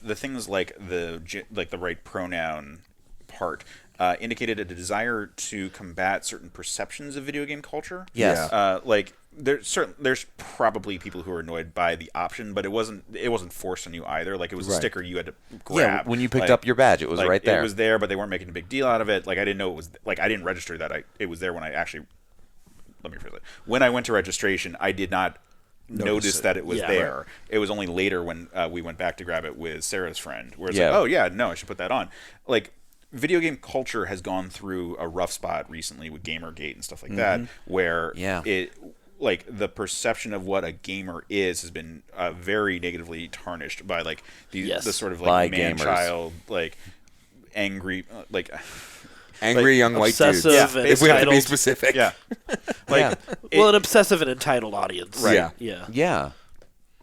the things like the right pronoun part indicated a desire to combat certain perceptions of video game culture. Yes. Like there's probably people who are annoyed by the option, but it wasn't forced on you either. Like it was a sticker you had to grab. Yeah, when you picked up your badge, it was right there. It was there, but they weren't making a big deal out of it. Like I didn't know it was like I didn't register that it was there when I actually. Let me rephrase it. When I went to registration, I did not notice that it was there. Right. It was only later when we went back to grab it with Sarah's friend, where it's like, oh yeah, no, I should put that on. Like, video game culture has gone through a rough spot recently with Gamergate and stuff like that, where it like the perception of what a gamer has been very negatively tarnished by like the sort of like man-child, like angry, like. Angry young white dudes. If we have to be specific. Well, an obsessive and entitled audience. Right. Yeah.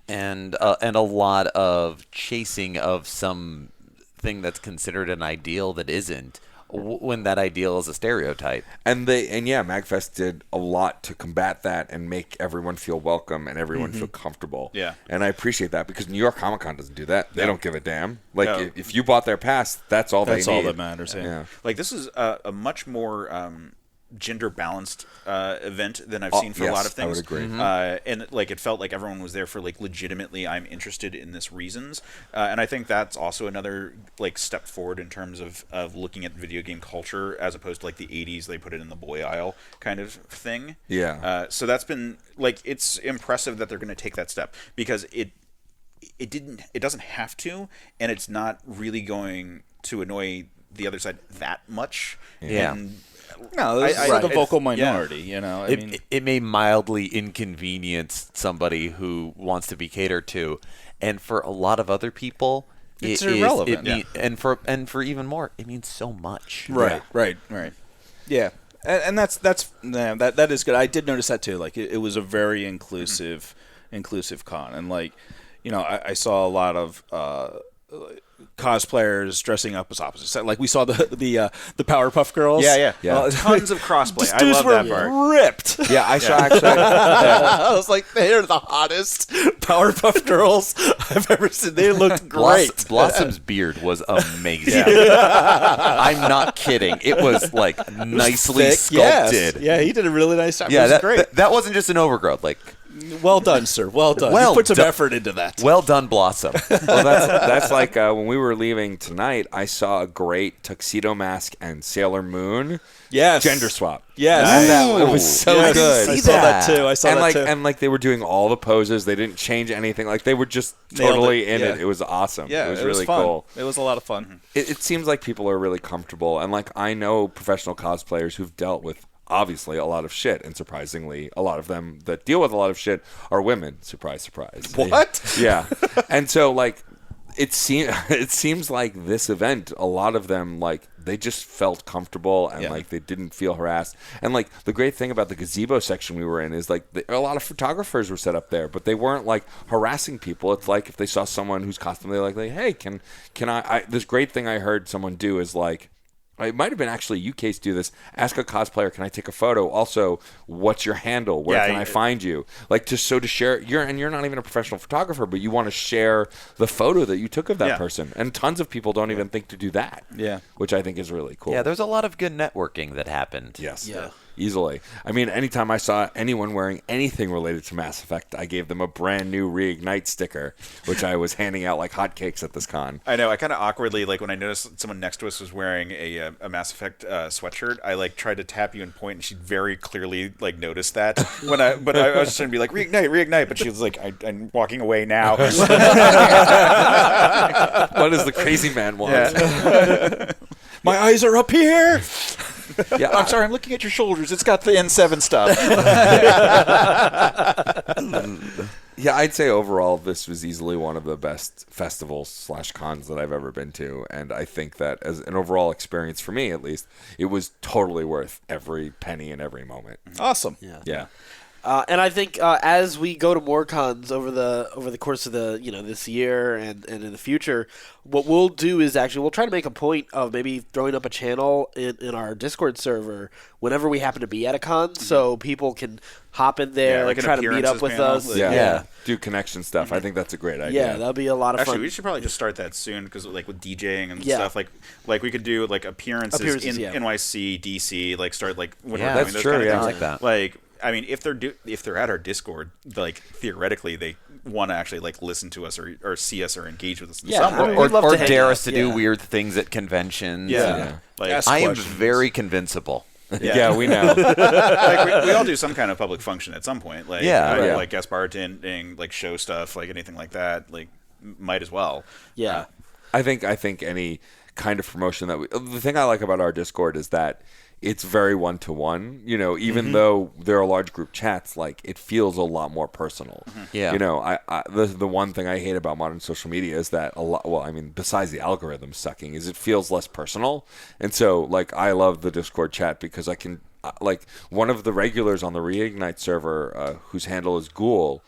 And a lot of chasing of some thing that's considered an ideal that isn't, when that ideal is a stereotype. And Magfest did a lot to combat that and make everyone feel welcome and everyone feel comfortable. Yeah. And I appreciate that, because New York Comic Con doesn't do that. They don't give a damn. Like if you bought their pass, that's all they need. That's all that matters. Yeah. Like this is a much more gender balanced event than I've seen for a lot of things. I would agree. And like it felt like everyone was there for like legitimately I'm interested in this reasons. And I think that's also another like step forward in terms of looking at video game culture, as opposed to like the 80s they put it in the boy aisle kind of thing. Yeah. So that's been like, it's impressive that they're going to take that step, because it doesn't have to, and it's not really going to annoy the other side that much. Yeah. And no, it's like a vocal minority, you know. I mean, it may mildly inconvenience somebody who wants to be catered to, and for a lot lot of other people, it's irrelevant. And for even more, it means so much. Right. Yeah, and that is good. I did notice that too. Like it was a very inclusive con, and like, you know, I saw a lot of cosplayers dressing up as opposites. Like we saw the Powerpuff Girls. Yeah. Tons of crossplay. I love that part. Ripped. Yeah, I saw actually. I was like, they're the hottest Powerpuff Girls I've ever seen. They looked great. Blossom's beard was amazing. I'm not kidding. It was like nicely sculpted. Yes. Yeah, he did a really nice job. Yeah, it was great. That wasn't just an overgrowth. Like Well done, sir. Well done. Well you put some done. effort into that. Well done, Blossom. Well, that's like when we were leaving tonight, I saw a great Tuxedo Mask and Sailor Moon Yes. gender swap. Yes. It was so Yes. good. I saw that too. I saw and that like too. and like they were doing all the poses. They didn't change anything. Like they were just Nailed totally it. in Yeah. it. It was awesome. Yeah, it was really fun. cool. It was a lot of fun. It seems like people are really comfortable, and like I know professional cosplayers who've dealt with obviously a lot of shit, and surprisingly, a lot of them that deal with a lot of shit are women. Surprise, surprise. What? Yeah, and so like it seems like this event, a lot of them like they just felt comfortable and like they didn't feel harassed. And like the great thing about the gazebo section we were in is like a lot of photographers were set up there, but they weren't like harassing people. It's like if they saw someone who's constantly like hey, can I this great thing I heard someone do is like, it might have been actually you, Case, do this. Ask a cosplayer, can I take a photo? Also, what's your handle? Where can I find you? Like, to share. You're not even a professional photographer, but you want to share the photo that you took of that person. And tons of people don't even think to do that. Yeah. Which I think is really cool. Yeah, there's a lot of good networking that happened. Yes. Yeah. Easily. I mean, anytime I saw anyone wearing anything related to Mass Effect, I gave them a brand new Reignite sticker, which I was handing out like hotcakes at this con. I know. I kind of awkwardly, like when I noticed someone next to us was wearing a Mass Effect sweatshirt, I like tried to tap you and point, and she very clearly like noticed that. But I was just trying to be like reignite, reignite, but she was like, I'm walking away now. What does the crazy man want? Yeah. My eyes are up here. Yeah, I'm sorry, I'm looking at your shoulders. It's got the N7 stuff. Yeah, I'd say overall this was easily one of the best festivals / cons that I've ever been to, and I think that as an overall experience for me, at least, it was totally worth every penny and every moment. Awesome. Yeah. And I think as we go to more cons over the course of this year and in the future, what we'll do is actually we'll try to make a point of maybe throwing up a channel in our Discord server whenever we happen to be at a con, so people can hop in there like and an try to meet up appearances with panel. us. Yeah. Do connection stuff. I think that's a great idea. Yeah, that'll be a lot of Actually, fun. we should probably just start that soon because, like, with DJing and Yeah. stuff, like we could do like appearances in NYC, DC, like start like when we're doing that's those true, kind of yeah. things. I like that. Like, I mean, if they're at our Discord, like theoretically they want to actually like listen to us or see us or engage with us in some I way. mean, we'd love Or to hang dare out. us to do Yeah. weird things at conventions. Yeah. Like, Ask I am questions. very convincible. Yeah, we know. like we all do some kind of public function at some point. Like, Yeah. like guest bartending, like show stuff, like anything like that. Like, might as well. Yeah. I think any kind of promotion the thing I like about our Discord is that it's very one-to-one, even though there are large group chats, like it feels a lot more personal. Yeah. The one thing I hate about modern social media is that besides the algorithm sucking, is it feels less personal. And so like I love the Discord chat because I can like one of the regulars on the Reignite server whose handle is Ghoul,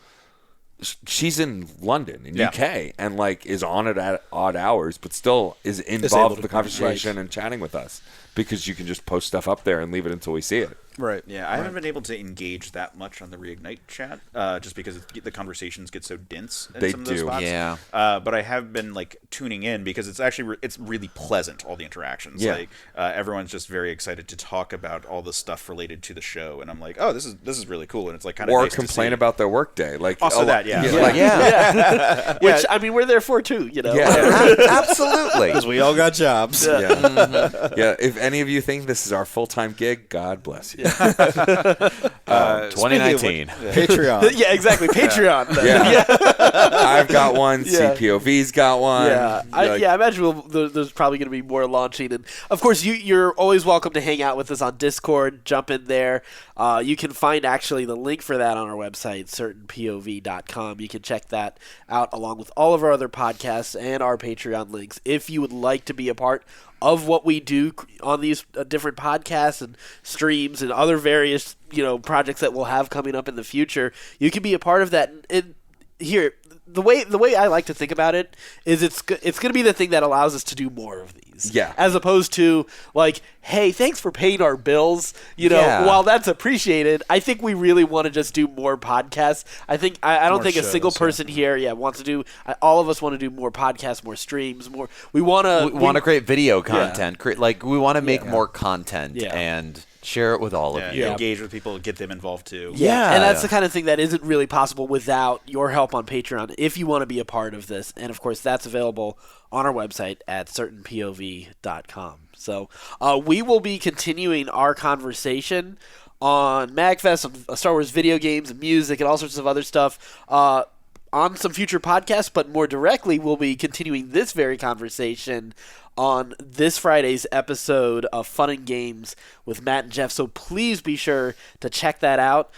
she's in London, in UK, and like is on it at odd hours, but still is involved in the conversation and chatting with us because you can just post stuff up there and leave it until we see it. Right. Yeah, I haven't been able to engage that much on the Reignite chat, just because the conversations get so dense in They some of those do. spots. Yeah. But I have been like tuning in because it's actually it's really pleasant, all the interactions. Yeah. Like everyone's just very excited to talk about all the stuff related to the show, and I'm like, oh, this is really cool, and it's like kind of Or nice complain to see. about their workday, like Also that, yeah. Which I mean, we're there for too. Absolutely. Because we all got jobs. Yeah. If any of you think this is our full-time gig, God bless you. 2019. Patreon. Yeah, exactly. Patreon. I've got one. Yeah. CPOV's got one. Yeah, I imagine there's probably going to be more launching, and of course you're always welcome to hang out with us on Discord. Jump in there. You can find actually the link for that on our website, certainpov.com. You can check that out along with all of our other podcasts and our Patreon links if you would like to be a part of what we do on these different podcasts and streams and other various projects that we'll have coming up in the future. You can be a part of that. And here, the way I like to think about it is it's going to be the thing that allows us to do more of these. Yeah. As opposed to like, hey, thanks for paying our bills. While that's appreciated, I think we really want to just do more podcasts. I think I don't think a single person here wants to do. All of us want to do more podcasts, more streams, more. We want to create video content. We want to make more content, and Share it with all of you. Engage with people, get them involved too. Yeah. And that's the kind of thing that isn't really possible without your help on Patreon if you want to be a part of this. And, of course, that's available on our website at certainpov.com. So we will be continuing our conversation on Magfest, on Star Wars video games and music and all sorts of other stuff on some future podcasts, but more directly, we'll be continuing this very conversation on this Friday's episode of Fun and Games with Matt and Geoff. So please be sure to check that out.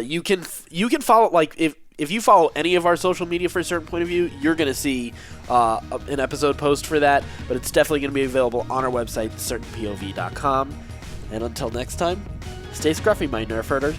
You can follow, like, if you follow any of our social media for a certain point of view, you're going to see an episode post for that, but it's definitely going to be available on our website, certainpov.com. And until next time, stay scruffy, my nerf herders.